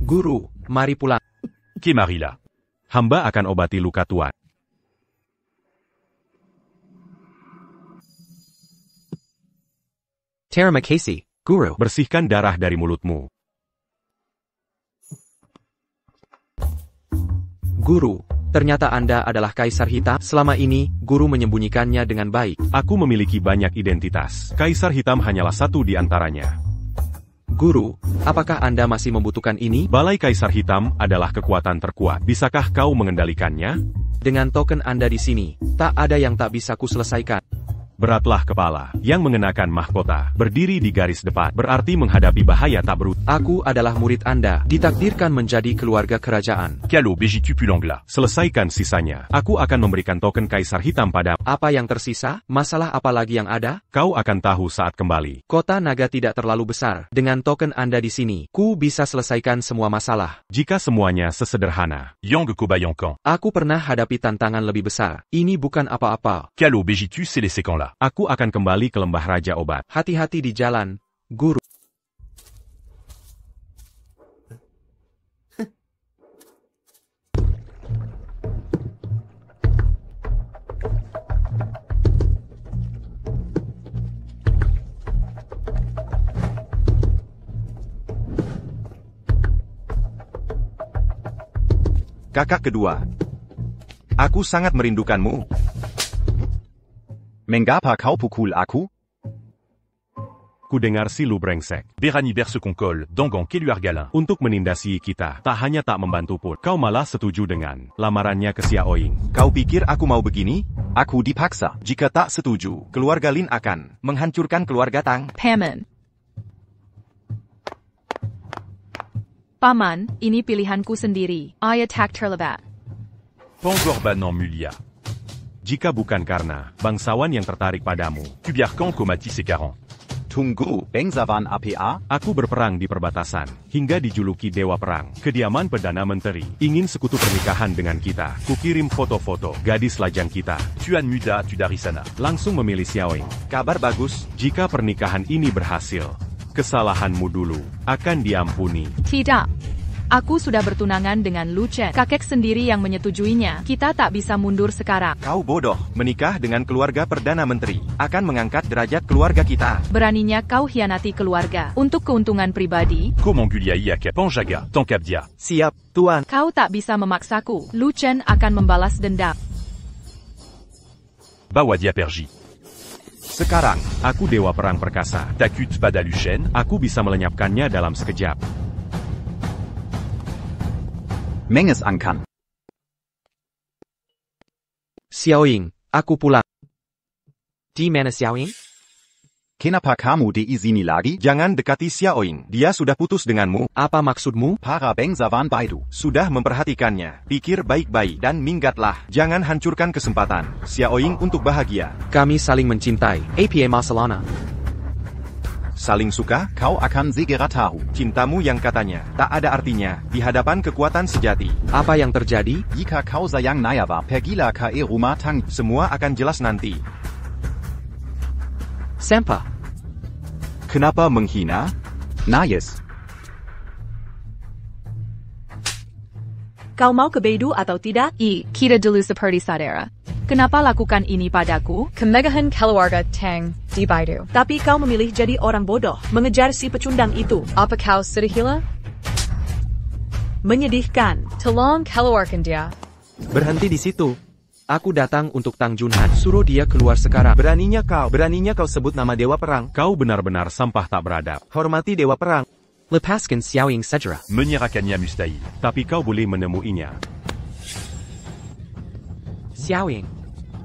Guru, mari pulang. Kemarila. Hamba akan obati luka Tuan. Terima kasih, Guru. Bersihkan darah dari mulutmu. Guru, ternyata Anda adalah Kaisar Hitam. Selama ini, Guru menyembunyikannya dengan baik. Aku memiliki banyak identitas. Kaisar Hitam hanyalah satu di antaranya. Guru, apakah Anda masih membutuhkan ini? Balai Kaisar Hitam adalah kekuatan terkuat. Bisakah kau mengendalikannya? Dengan token Anda di sini, tak ada yang tak bisa kuselesaikan. Beratlah kepala, yang mengenakan mahkota, berdiri di garis depan, berarti menghadapi bahaya tak berut. Aku adalah murid Anda, ditakdirkan menjadi keluarga kerajaan. Kalo Bejitu Pulangla. Selesaikan sisanya. Aku akan memberikan token Kaisar Hitam pada. Apa yang tersisa? Masalah apa lagi yang ada? Kau akan tahu saat kembali. Kota naga tidak terlalu besar. Dengan token Anda di sini, ku bisa selesaikan semua masalah. Jika semuanya sesederhana. Yang Kobayangkan. Aku pernah hadapi tantangan lebih besar. Ini bukan apa-apa. Kalo Bejitu Selesekanla. Aku akan kembali ke lembah Raja Obat. Hati-hati di jalan, Guru. Kakak kedua. Aku sangat merindukanmu. Mengapa kau pukul aku? Ku dengar si lu brengsek. Berani Bersekonkol, Dangang Keluargalin. Untuk menindasi kita, tak hanya tak membantu pun. Kau malah setuju dengan lamarannya ke Xiaoying. Kau pikir aku mau begini? Aku dipaksa. Jika tak setuju, keluarga Lin akan menghancurkan keluarga Tang. Paman. Paman, ini pilihanku sendiri. I attack terlibat. Pangorban en Mulia. Jika bukan karena bangsawan yang tertarik padamu. Kubiarkan Komati Sekaran. Tunggu, Bangsawan APA? Aku berperang di perbatasan, hingga dijuluki Dewa Perang. Kediaman Perdana Menteri, ingin sekutu pernikahan dengan kita. Kukirim foto-foto, gadis lajang kita. Tuan Muda Tudarisana. Langsung memilih Xiaoying. Kabar bagus. Jika pernikahan ini berhasil, kesalahanmu dulu akan diampuni. Tidak. Aku sudah bertunangan dengan Lu Chen. Kakek sendiri yang menyetujuinya. Kita tak bisa mundur sekarang. Kau bodoh. Menikah dengan keluarga Perdana Menteri akan mengangkat derajat keluarga kita. Beraninya kau hianati keluarga untuk keuntungan pribadi. Komangulia Iaka Panjaga, Tankabdia. Siap, Tuan. Kau tak bisa memaksaku. Lu Chen akan membalas dendam. Bawadia Perji. Sekarang, aku Dewa Perang Perkasa. Takut pada Luchen. Aku bisa melenyapkannya dalam sekejap. Menges angkan. Xiaoying, aku pulang. Di mana Xiaoying? Kenapa kamu diizini lagi? Jangan dekati Xiaoying. Dia sudah putus denganmu. Apa maksudmu? Para bangsawan Baidu. Sudah memperhatikannya. Pikir baik-baik dan minggatlah. Jangan hancurkan kesempatan Xiaoying untuk bahagia. Kami saling mencintai. APA Masalana. Saling suka? Kau akan segera tahu. Cintamu yang katanya tak ada artinya di hadapan kekuatan sejati. Apa yang terjadi? Jika kau sayang Nayawa, pergilah ke rumah Tang. Semua akan jelas nanti. Sampa. Kenapa menghina? Nayes. Kau mau ke Beidou atau tidak? Kita dulu seperti saudara. Kenapa lakukan ini padaku? Kemegahan keluarga Tang di Baidu. Tapi kau memilih jadi orang bodoh, mengejar si pecundang itu. Apa kau sudah gila? Menyedihkan. Tolong keluarkan dia. Berhenti di situ. Aku datang untuk Tang Junhan. Suruh dia keluar sekarang. Beraninya kau sebut nama Dewa Perang. Kau benar-benar sampah tak beradab. Hormati Dewa Perang. Lepaskan Xiaoying segera. Menyerahkannya mustahil. Tapi kau boleh menemuinya. Xiaoying.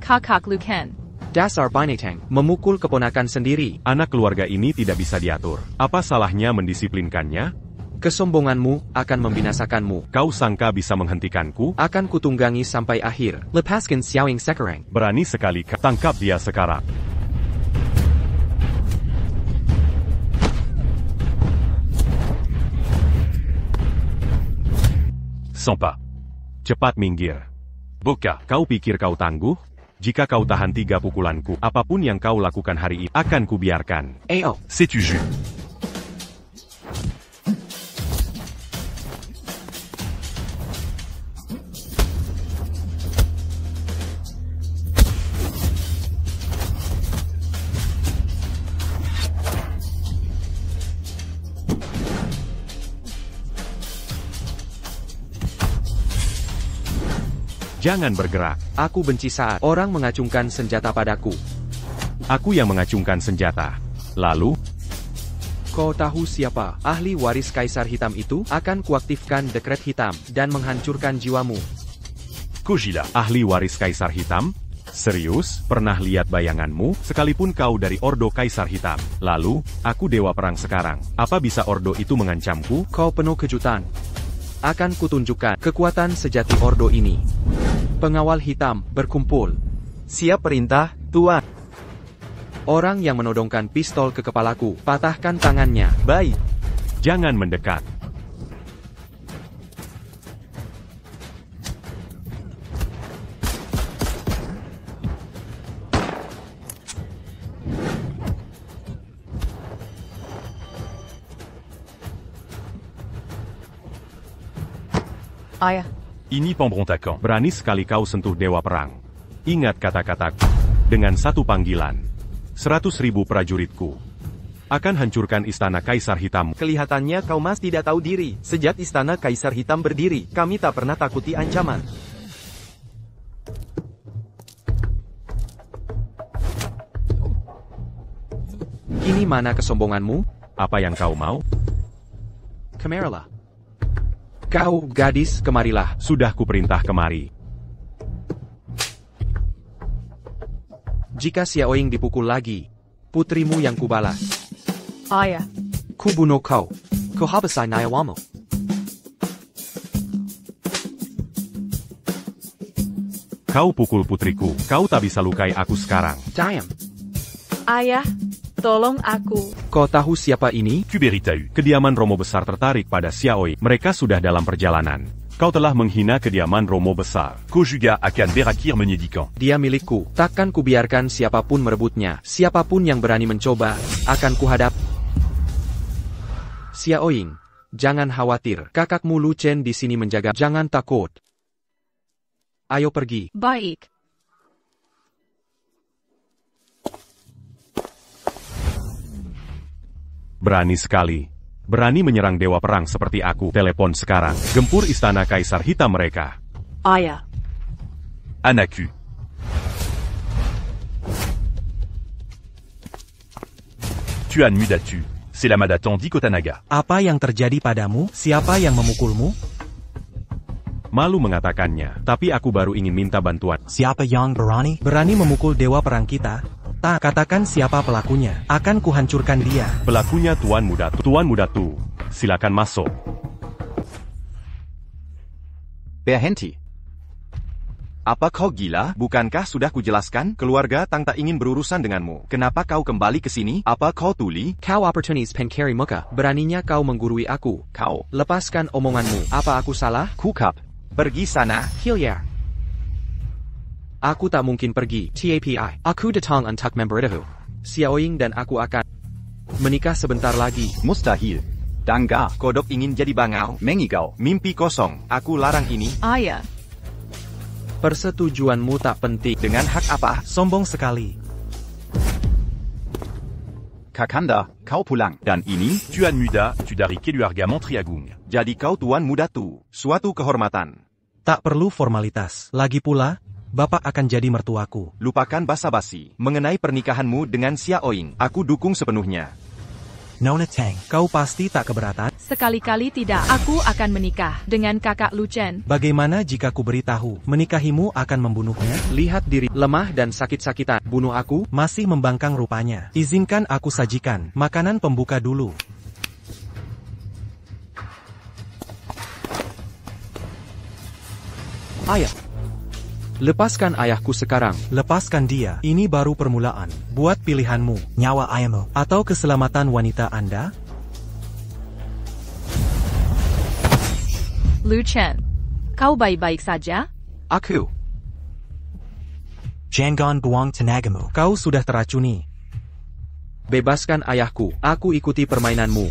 Kakak Luken. Dasar binatang, memukul keponakan sendiri. Anak keluarga ini tidak bisa diatur. Apa salahnya mendisiplinkannya? Kesombonganmu akan membinasakanmu. Kau sangka bisa menghentikanku? Akan kutunggangi sampai akhir. Lepaskan Xiaoying sekarang. Berani sekali tangkap dia sekarang. Sampa. Cepat minggir. Boka. Kau pikir kau tangguh? Jika kau tahan 3 pukulanku, apapun yang kau lakukan hari ini akan kubiarkan. Ayo. C'est-tu juste? Jangan bergerak. Aku benci saat orang mengacungkan senjata padaku. Aku yang mengacungkan senjata. Lalu, Kau tahu siapa ahli waris Kaisar Hitam itu? Akan kuaktifkan dekret hitam dan menghancurkan jiwamu. Kojila. ahli waris Kaisar Hitam? Serius? Pernah lihat bayanganmu? Sekalipun kau dari Ordo Kaisar Hitam. Lalu, aku dewa perang sekarang. Apa bisa Ordo itu mengancamku? Kau penuh kejutan. Akan kutunjukkan kekuatan sejati Ordo ini. Pengawal hitam berkumpul. Siap perintah, Tuan. Orang yang menodongkan pistol ke kepalaku, patahkan tangannya. Baik. Jangan mendekat. Ayah. Ini pemberontakan. Berani sekali kau sentuh dewa perang. Ingat kata-kataku. Dengan satu panggilan. 100.000 prajuritku. Akan hancurkan istana Kaisar Hitam. Kelihatannya kau masih tidak tahu diri. Sejak istana Kaisar Hitam berdiri, kami tak pernah takuti ancaman. Kini mana kesombonganmu? Apa yang kau mau? Kemarilah. Kau, gadis, kemarilah. Sudah kuperintah kemari. Jika Xiaoying dipukul lagi, putrimu yang kubalas. Ayah. Kubunuh kau. Kuhabisai nyawamu. Kau pukul putriku. Kau tak bisa lukai aku sekarang. Diam. Ayah, tolong aku. Kau tahu siapa ini? Kuberitau. Kediaman Romo Besar tertarik pada Xiaoying. Mereka sudah dalam perjalanan. Kau telah menghina kediaman Romo Besar. Kojuga akan berakir menyedihkan. Dia milikku. Takkan kubiarkan siapapun merebutnya. Siapapun yang berani mencoba, akan kuhadap. Xiaoying, jangan khawatir. Kakakmu Lu Chen di sini menjaga. Jangan takut. Ayo pergi. Baik. Berani sekali. Berani menyerang dewa perang seperti aku. Telepon sekarang. Gempur istana Kaisar Hitam mereka. Ayah. Anaku. Tuan Mudatu. C'est la Madatan di Kotanaga. Apa yang terjadi padamu? Siapa yang memukulmu? Malu mengatakannya, tapi aku baru ingin minta bantuan. Siapa yang berani? Berani memukul dewa perang kita? Tak, katakan siapa pelakunya. Akan kuhancurkan dia. Pelakunya Tuan Mudatu. Tuan Mudatu, silakan masuk. Berhenti. Apa kau gila? Bukankah sudah kujelaskan? Keluarga Tang tak ingin berurusan denganmu. Kenapa kau kembali ke sini? Apa kau tuli? Kau opportunities pencari muka. Beraninya kau menggurui aku. Kau. Lepaskan omonganmu. Apa aku salah? Kukap. Pergi sana. Hillier. Aku tak mungkin pergi. TAPI. Aku datang untuk memberitahu. Xiaoying dan aku akan menikah sebentar lagi. Mustahil. Dangga. Kodok ingin jadi bangau. Mengigau. Mimpi kosong. Aku larang ini. Ayah. Persetujuanmu tak penting. Dengan hak apa? Sombong sekali. Kakanda, kau pulang. Dan ini, Tuan Muda, tu dari Keluarga Montriagung. Jadi kau Tuan Mudatu. Suatu kehormatan. Tak perlu formalitas. Lagi pula, Bapak akan jadi mertuaku. Lupakan basa-basi. Mengenai pernikahanmu dengan Xiaoying, aku dukung sepenuhnya. Nona Tang. Kau pasti tak keberatan? Sekali-kali tidak. Aku akan menikah dengan kakak Lu Chen. Bagaimana jika ku beritahu, menikahimu akan membunuhnya? Lihat diri lemah dan sakit-sakitan. Bunuh aku? Masih membangkang rupanya. Izinkan aku sajikan makanan pembuka dulu. Ayah. Lepaskan ayahku sekarang. Lepaskan dia. Ini baru permulaan. Buat pilihanmu. Nyawa ayahmu. Atau keselamatan wanita Anda? Lu Chen, kau baik-baik saja? Aku. Jangan buang tenagamu. Kau sudah teracuni. Bebaskan ayahku. Aku ikuti permainanmu.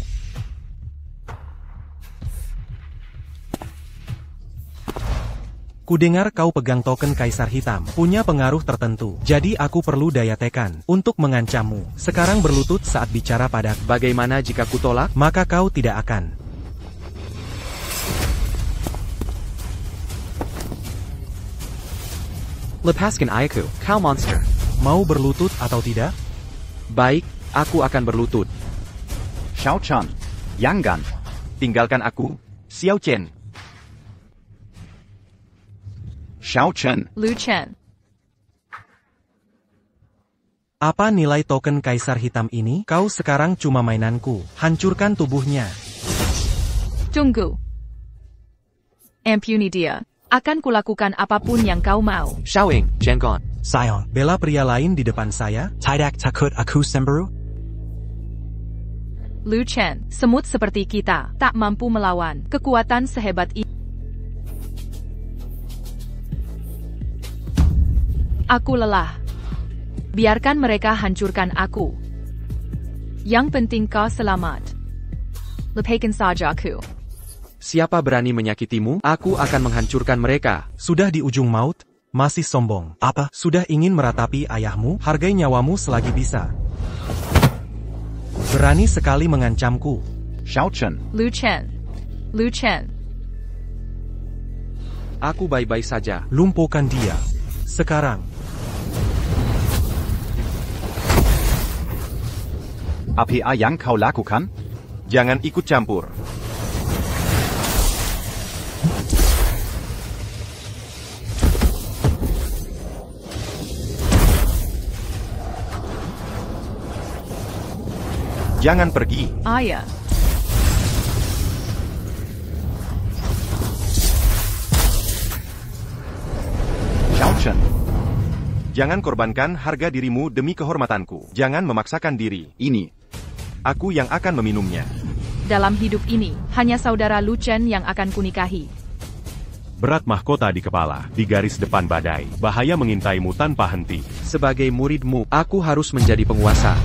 Kudengar kau pegang token Kaisar Hitam, punya pengaruh tertentu. Jadi aku perlu daya tekan untuk mengancammu. Sekarang berlutut saat bicara padaku. Bagaimana jika ku tolak? Maka kau tidak akan. Lepaskan ayahku, kau monster. Mau berlutut atau tidak? Baik, aku akan berlutut. Xiao Chen. Yanggan. Tinggalkan aku, Xiao Chen. Xiao Chen. Lu Chen, Apa nilai token Kaisar Hitam ini? Kau sekarang cuma mainanku. Hancurkan tubuhnya. tunggu. Ampuni dia. Akan kulakukan apapun yang kau mau. Xiaoying, Jangan. Sayang. Bela pria lain di depan saya? Tidak takut aku semberu? Lu Chen, semut seperti kita, tak mampu melawan kekuatan sehebat ini. Aku lelah. Biarkan mereka hancurkan aku. Yang penting kau selamat. Lepaskan saja aku. Siapa berani menyakitimu? Aku akan menghancurkan mereka. Sudah di ujung maut? Masih sombong. Apa? Sudah ingin meratapi ayahmu? Hargai nyawamu selagi bisa. Berani sekali mengancamku. Xiao Chen. Lu Chen. Lu Chen. Aku baik-baik saja. Lumpuhkan dia. Sekarang. Apa yang kau lakukan? Jangan ikut campur. Jangan pergi. Ayah. Xiao Chen. Jangan korbankan harga dirimu demi kehormatanku. Jangan memaksakan diri. Ini. Aku yang akan meminumnya. Dalam hidup ini, hanya saudara Lu Chen yang akan kunikahi. Berat mahkota di kepala, di garis depan badai. Bahaya mengintaimu tanpa henti. Sebagai muridmu, aku harus menjadi penguasa.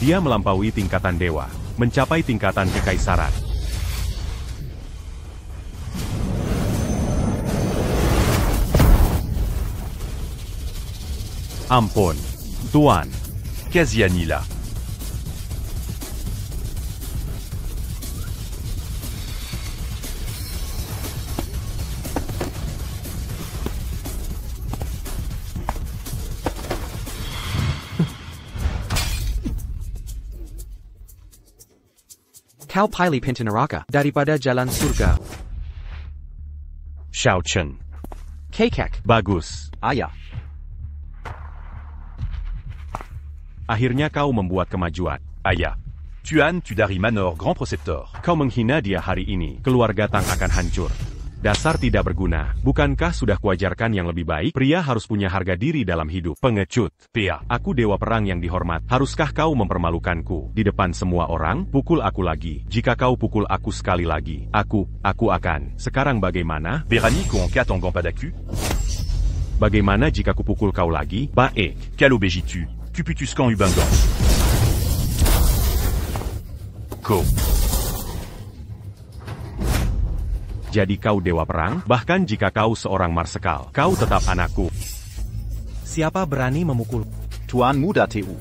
Dia melampaui tingkatan dewa, mencapai tingkatan kekaisaran. Ampun, Tuan. Kazianila. Kau pilih pintu neraka daripada jalan surga. Xiao Chen. Kekek. Bagus. Ayah. Akhirnya kau membuat kemajuan. Aya. Tuan Tudari Manor Grand Preceptor. Kau menghina dia hari ini. Keluarga Tang akan hancur. Dasar tidak berguna. Bukankah sudah kuajarkan yang lebih baik? Pria harus punya harga diri dalam hidup. Pengecut. PA. Aku dewa perang yang dihormat. Haruskah kau mempermalukanku? Di depan semua orang, pukul aku lagi. Jika kau pukul aku sekali lagi, aku akan. Sekarang bagaimana? Berani ko en kat en Gampadaku. Bagaimana jika kupukul kau lagi? Baik. Kalo bejitu. Cuputuscan Ubangan. Ko. Jadi kau dewa perang? Bahkan jika kau seorang marsekal, kau tetap anakku. Siapa berani memukul? Tuan Muda TU.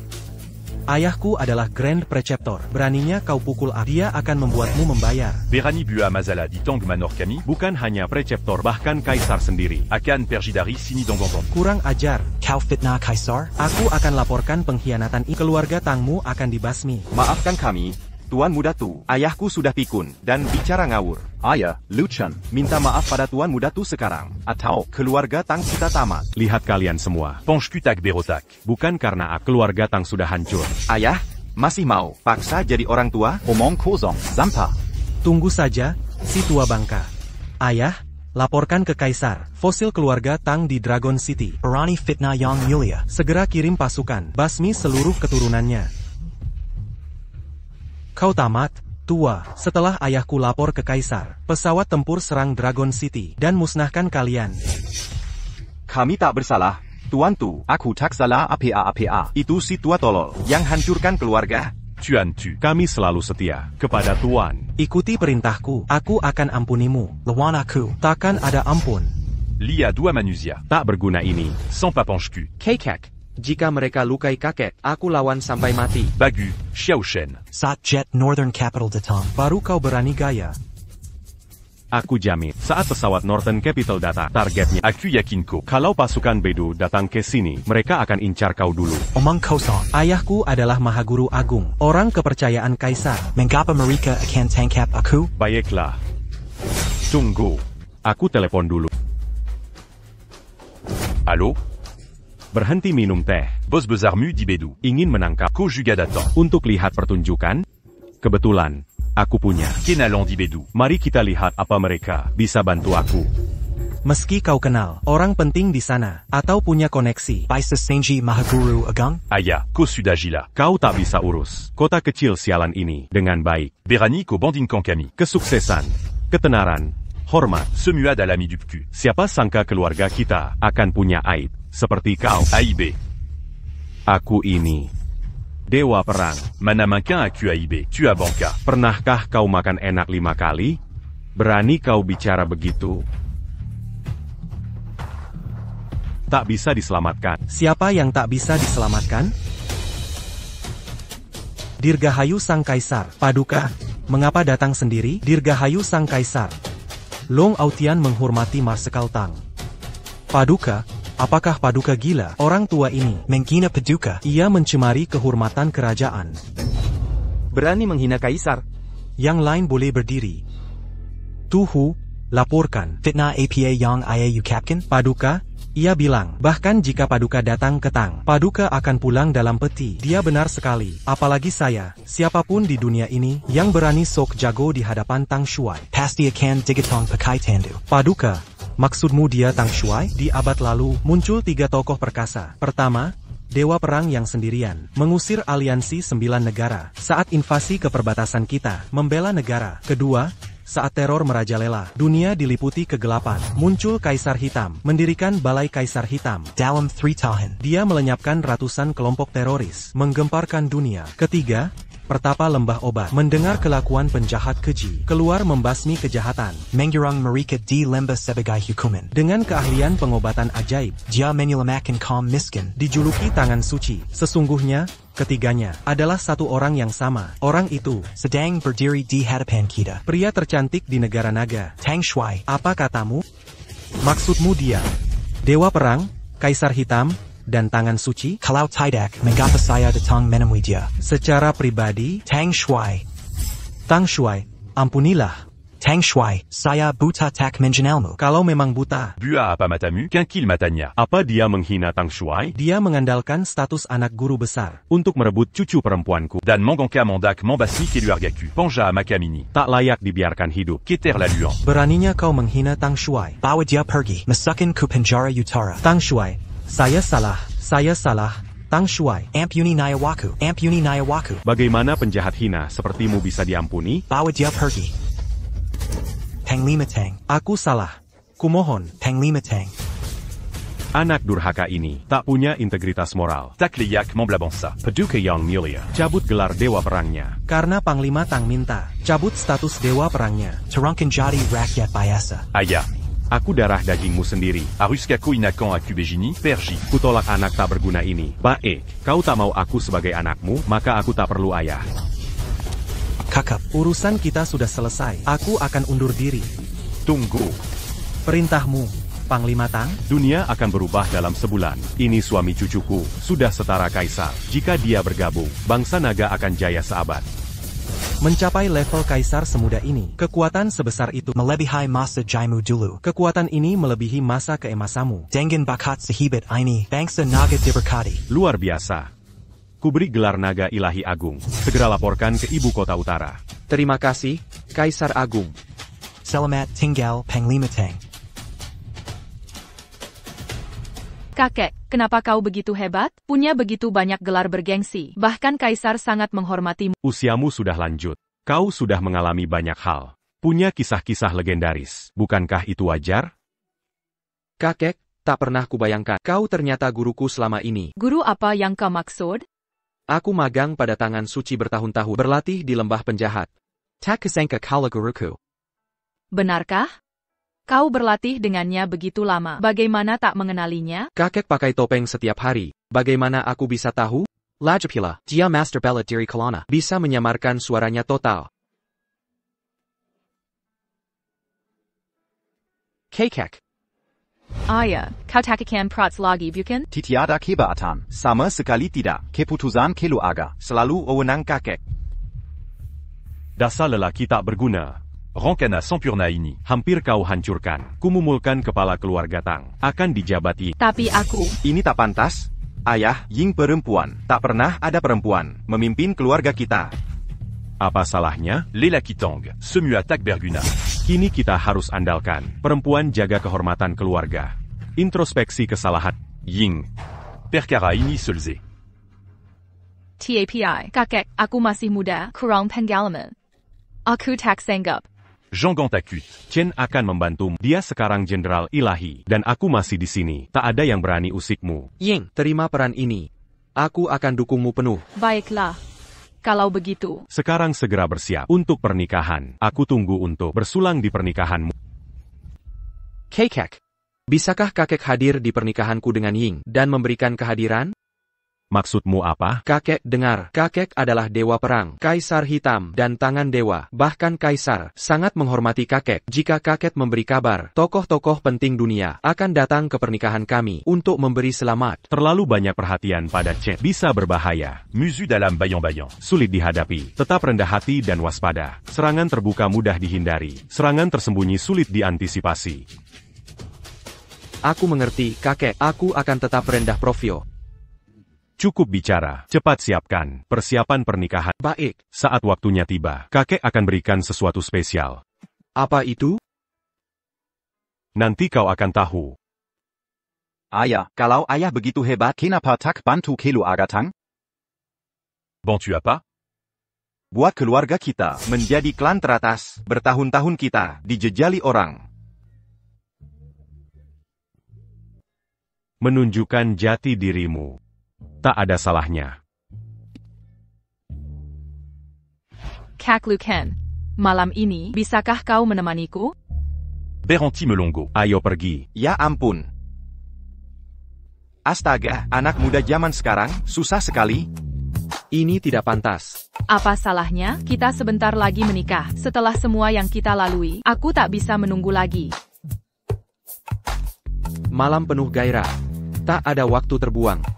Ayahku adalah Grand Preceptor. Beraninya kau pukul aku. Dia akan membuatmu membayar. Berani Bua Mazala di Tang Manor Kami. Bukan hanya preceptor, bahkan kaisar sendiri. Akan Perjidari Sini Dongonton. Kurang ajar. kau fitnah Kaisar? Aku akan laporkan pengkhianatan ini. Keluarga Tangmu akan dibasmi. Maafkan kami, Tuan Muda Tu. Ayahku sudah pikun dan bicara ngawur. Ayah, Lu Chen. Minta maaf pada Tuan Muda Tu sekarang. Atau Keluarga Tang kita tamat. Lihat kalian semua. Penchkutak Berotak. Bukan karena keluarga Tang sudah hancur. Ayah, masih mau paksa jadi orang tua? Omong kosong, Zampa. Tunggu saja, si tua bangka. Ayah, laporkan ke Kaisar. Fosil keluarga Tang di Dragon City. Berani fitnah Yang Mulia. Segera kirim pasukan. Basmi seluruh keturunannya. Kau tamat, tua. Setelah ayahku lapor ke Kaisar, pesawat tempur serang Dragon City dan musnahkan kalian. Kami tak bersalah, Tuan Tu. Aku tak salah apa. Itu si tua tolol yang hancurkan keluarga. Tuan Tu. Kami selalu setia kepada Tuan. Ikuti perintahku, aku akan ampunimu. Lawan aku. Takkan ada ampun. Lia Dua Manusia. Tak berguna ini. Sans Papanchku. Kekek. Jika mereka lukai kakek, aku lawan sampai mati. Bagu. Xiao Shen. Sat Jet Northern Capital Datang. Baru kau berani gaya. Aku jamin, saat pesawat Northern Capital datang, targetnya. Aku Yakinko. Kalau pasukan Bedu datang ke sini, mereka akan incar kau dulu. Omong kosong. Ayahku adalah Mahaguru Agung, orang kepercayaan Kaisar. Mengapa mereka akan tangkap aku? Baiklah. Tunggu. Aku telepon dulu. Allô? Berhenti minum teh. Boss Bezarmu di Bedu. Ingin menangkap Kojuga datang. untuk lihat pertunjukan? Kebetulan, aku punya. Kenalan di Bedu. Mari kita lihat apa mereka bisa bantu aku. Meski kau kenal orang penting di sana, atau punya koneksi, Baisa Senji Mahaguru Agung. Aya. Ko Sudagila. Kau tak bisa urus kota kecil sialan ini dengan baik. Berani ko Bandin Kankami. Kesuksesan, ketenaran, hormat. Semuad à l'ami du PQ. Siapa sangka keluarga kita akan punya aib seperti kau. AIB. Aku ini Dewa Perang. Manamankin aku AIB. Tu as Banka. Pernahkah kau makan enak 5 kali? Berani kau bicara begitu? Tak bisa diselamatkan. siapa yang tak bisa diselamatkan? Dirgahayu Sang Kaisar. Paduka, mengapa datang sendiri? Dirgahayu Sang Kaisar. Long Autian menghormati Marsekal Tang. Paduka, apakah Paduka gila? Orang tua ini Menghina Paduka. ia mencemari kehormatan kerajaan. Berani menghina Kaisar. Yang lain boleh berdiri. Tuhu, laporkan. Fitnah APA Yang Ayayu Kapkan. Paduka, ia bilang, bahkan jika Paduka datang ke Tang, Paduka akan pulang dalam peti. Dia benar sekali. Apalagi saya, siapapun di dunia ini, yang berani sok jago di hadapan Tang Shuai. Pasti akan digetong pakai tandu. Paduka, maksudmu dia Tang Shuai? Di abad lalu, muncul 3 tokoh perkasa. Pertama, Dewa Perang yang sendirian, mengusir aliansi 9 negara, saat invasi ke perbatasan kita, membela negara. Kedua, saat teror merajalela, dunia diliputi kegelapan, muncul Kaisar Hitam, mendirikan Balai Kaisar Hitam. Dalam 3 tahun. Dia melenyapkan ratusan kelompok teroris, menggemparkan dunia. Ketiga, Pertapa Lembah Obat, mendengar kelakuan penjahat keji, keluar membasmi kejahatan. Menggirang mereka di lembah sebagai hukuman. Dengan keahlian pengobatan ajaib, Dia menyelamatkan kaum miskin. dijuluki tangan suci. Sesungguhnya, ketiganya adalah satu orang yang sama. Orang itu, Sedang berdiri di hadapan kita. pria tercantik di negara naga. Tang Shuai. Apa katamu? Maksudmu dia? Dewa Perang, Kaisar Hitam, dan Tangan Suci? Kalau tidak, mengapa saya datang menemui dia? Secara pribadi, Tang Shuai. Tang Shuai, ampunilah. Tang Shuai, saya buta tak mengenalmu. Kalau memang buta, Bua apa matamu? Kinkil matanya. Apa dia menghina Tang Shuai? dia mengandalkan status anak guru besar. Untuk merebut cucu perempuanku. Dan Manganka Mandak Mambasmi Keluargaku. Panja Makamini. Tak layak dibiarkan hidup. Keter la Luan. Beraninya kau menghina Tang Shuai. Bawa dia pergi. Masukin ku penjara utara. Tang Shuai, saya salah. Tang Shuai. Ampuni Nayawaku. Bagaimana penjahat hina sepertimu bisa diampuni? Bawa dia pergi. Tang Lima Tang. Aku salah. Kumohon. Tang Lima Tang. Anak durhaka ini tak punya integritas moral. Takleyak Mamblabansa. Paduka Yang Mulia, cabut gelar Dewa Perangnya. Karena Panglima Tang minta, cabut status Dewa Perangnya. Turunkan jadi rakyat biasa. Aya. Aku darah dagingmu sendiri. Aruskako Inakan Aku Bejini. Perji. Kutolak anak tak berguna ini. Baik, kau tak mau aku sebagai anakmu, maka aku tak perlu ayah. Kakap. Urusan kita sudah selesai. Aku akan undur diri. Tunggu. Perintahmu. Panglima Tang? Dunia akan berubah dalam sebulan. Ini suami cucuku, sudah setara kaisar. Jika dia bergabung, bangsa naga akan jaya seabad. Mencapai level kaisar semudah ini, kekuatan sebesar itu Melebihi masa jaimu dulu. Kekuatan ini melebihi masa keemasamu. Dengan bakat sahibat ini, bangsa naga diberkati. Luar biasa. Kuberi gelar naga ilahi agung. Segera laporkan ke ibu kota utara. Terima kasih, Kaisar Agung. Selamat tinggal, Panglima Tang. Kakek, kenapa kau begitu hebat? Punya begitu banyak gelar bergengsi. Bahkan Kaisar sangat menghormatimu. Usiamu sudah lanjut. Kau sudah mengalami banyak hal. Punya kisah-kisah legendaris. Bukankah itu wajar? Kakek, tak pernah kubayangkan. Kau ternyata guruku selama ini. Guru apa yang kau maksud? Aku magang pada tangan suci bertahun-tahun. Berlatih di lembah penjahat. Tak kusangka kaulah guruku. Benarkah? Kau berlatih dengannya begitu lama. Bagaimana tak mengenalinya? Kakek pakai topeng setiap hari. Bagaimana aku bisa tahu? Lajapila, dia master bela diri Kelana. Bisa menyamarkan suaranya total. Kakek. Ayah, kau takkan prots lagi bukan? Titiada kebaatan. Sama sekali tidak. Keputusan Kelu Aga. Selalu wewenang kakek. Dasar lelaki tak berguna. Rancana Sampurna ini. Hampir kau hancurkan. Kumumulkan kepala keluarga Tang. Akan dijabati. Tapi aku... Ini tak pantas. Ayah, Ying perempuan. Tak pernah ada perempuan memimpin keluarga kita. Apa salahnya? Les Lakitang, Semu attaque Berguna. Kini kita harus andalkan. Perempuan jaga kehormatan keluarga. Introspeksi kesalahan. Ying. Perkara ini selesai. TAPI, kakek, aku masih muda, kurang pengalaman. Aku tak sanggup. Jean Gantakut. Chen akan membantumu. Dia sekarang jenderal ilahi. Dan aku masih di sini. Tak ada yang berani usikmu. Ying, terima peran ini. Aku akan dukungmu penuh. Baiklah. Kalau begitu. Sekarang segera bersiap untuk pernikahan. Aku tunggu untuk bersulang di pernikahanmu. Kakek. Bisakah kakek hadir di pernikahanku dengan Ying dan memberikan kehadiran? Maksudmu apa? Kakek, dengar. Kakek adalah dewa perang, kaisar hitam, dan tangan dewa. Bahkan kaisar sangat menghormati kakek. Jika kakek memberi kabar, tokoh-tokoh penting dunia akan datang ke pernikahan kami untuk memberi selamat. Terlalu banyak perhatian pada Chen. Bisa berbahaya. Musu dalam bayang-bayang. Sulit dihadapi. Tetap rendah hati dan waspada. Serangan terbuka mudah dihindari. Serangan tersembunyi sulit diantisipasi. Aku mengerti, kakek. Aku akan tetap rendah profil. Cukup bicara, cepat siapkan persiapan pernikahan. Baik. Saat waktunya tiba, kakek akan berikan sesuatu spesial. Apa itu? Nanti kau akan tahu. Ayah, Kalau ayah begitu hebat, kenapa tak bantu Kelu Aga Tang? Bon tu as pas? buat keluarga kita menjadi klan teratas, bertahun-tahun kita dijejali orang. Menunjukkan jati dirimu. Tak ada salahnya. Kak Luken, malam ini bisakah kau menemaniku? Beranti Melongo. Ayo pergi. Ya ampun. Astaga, anak muda zaman sekarang, susah sekali. Ini tidak pantas. Apa salahnya? Kita sebentar lagi menikah. Setelah semua yang kita lalui, aku tak bisa menunggu lagi. Malam penuh gairah. Tak ada waktu terbuang.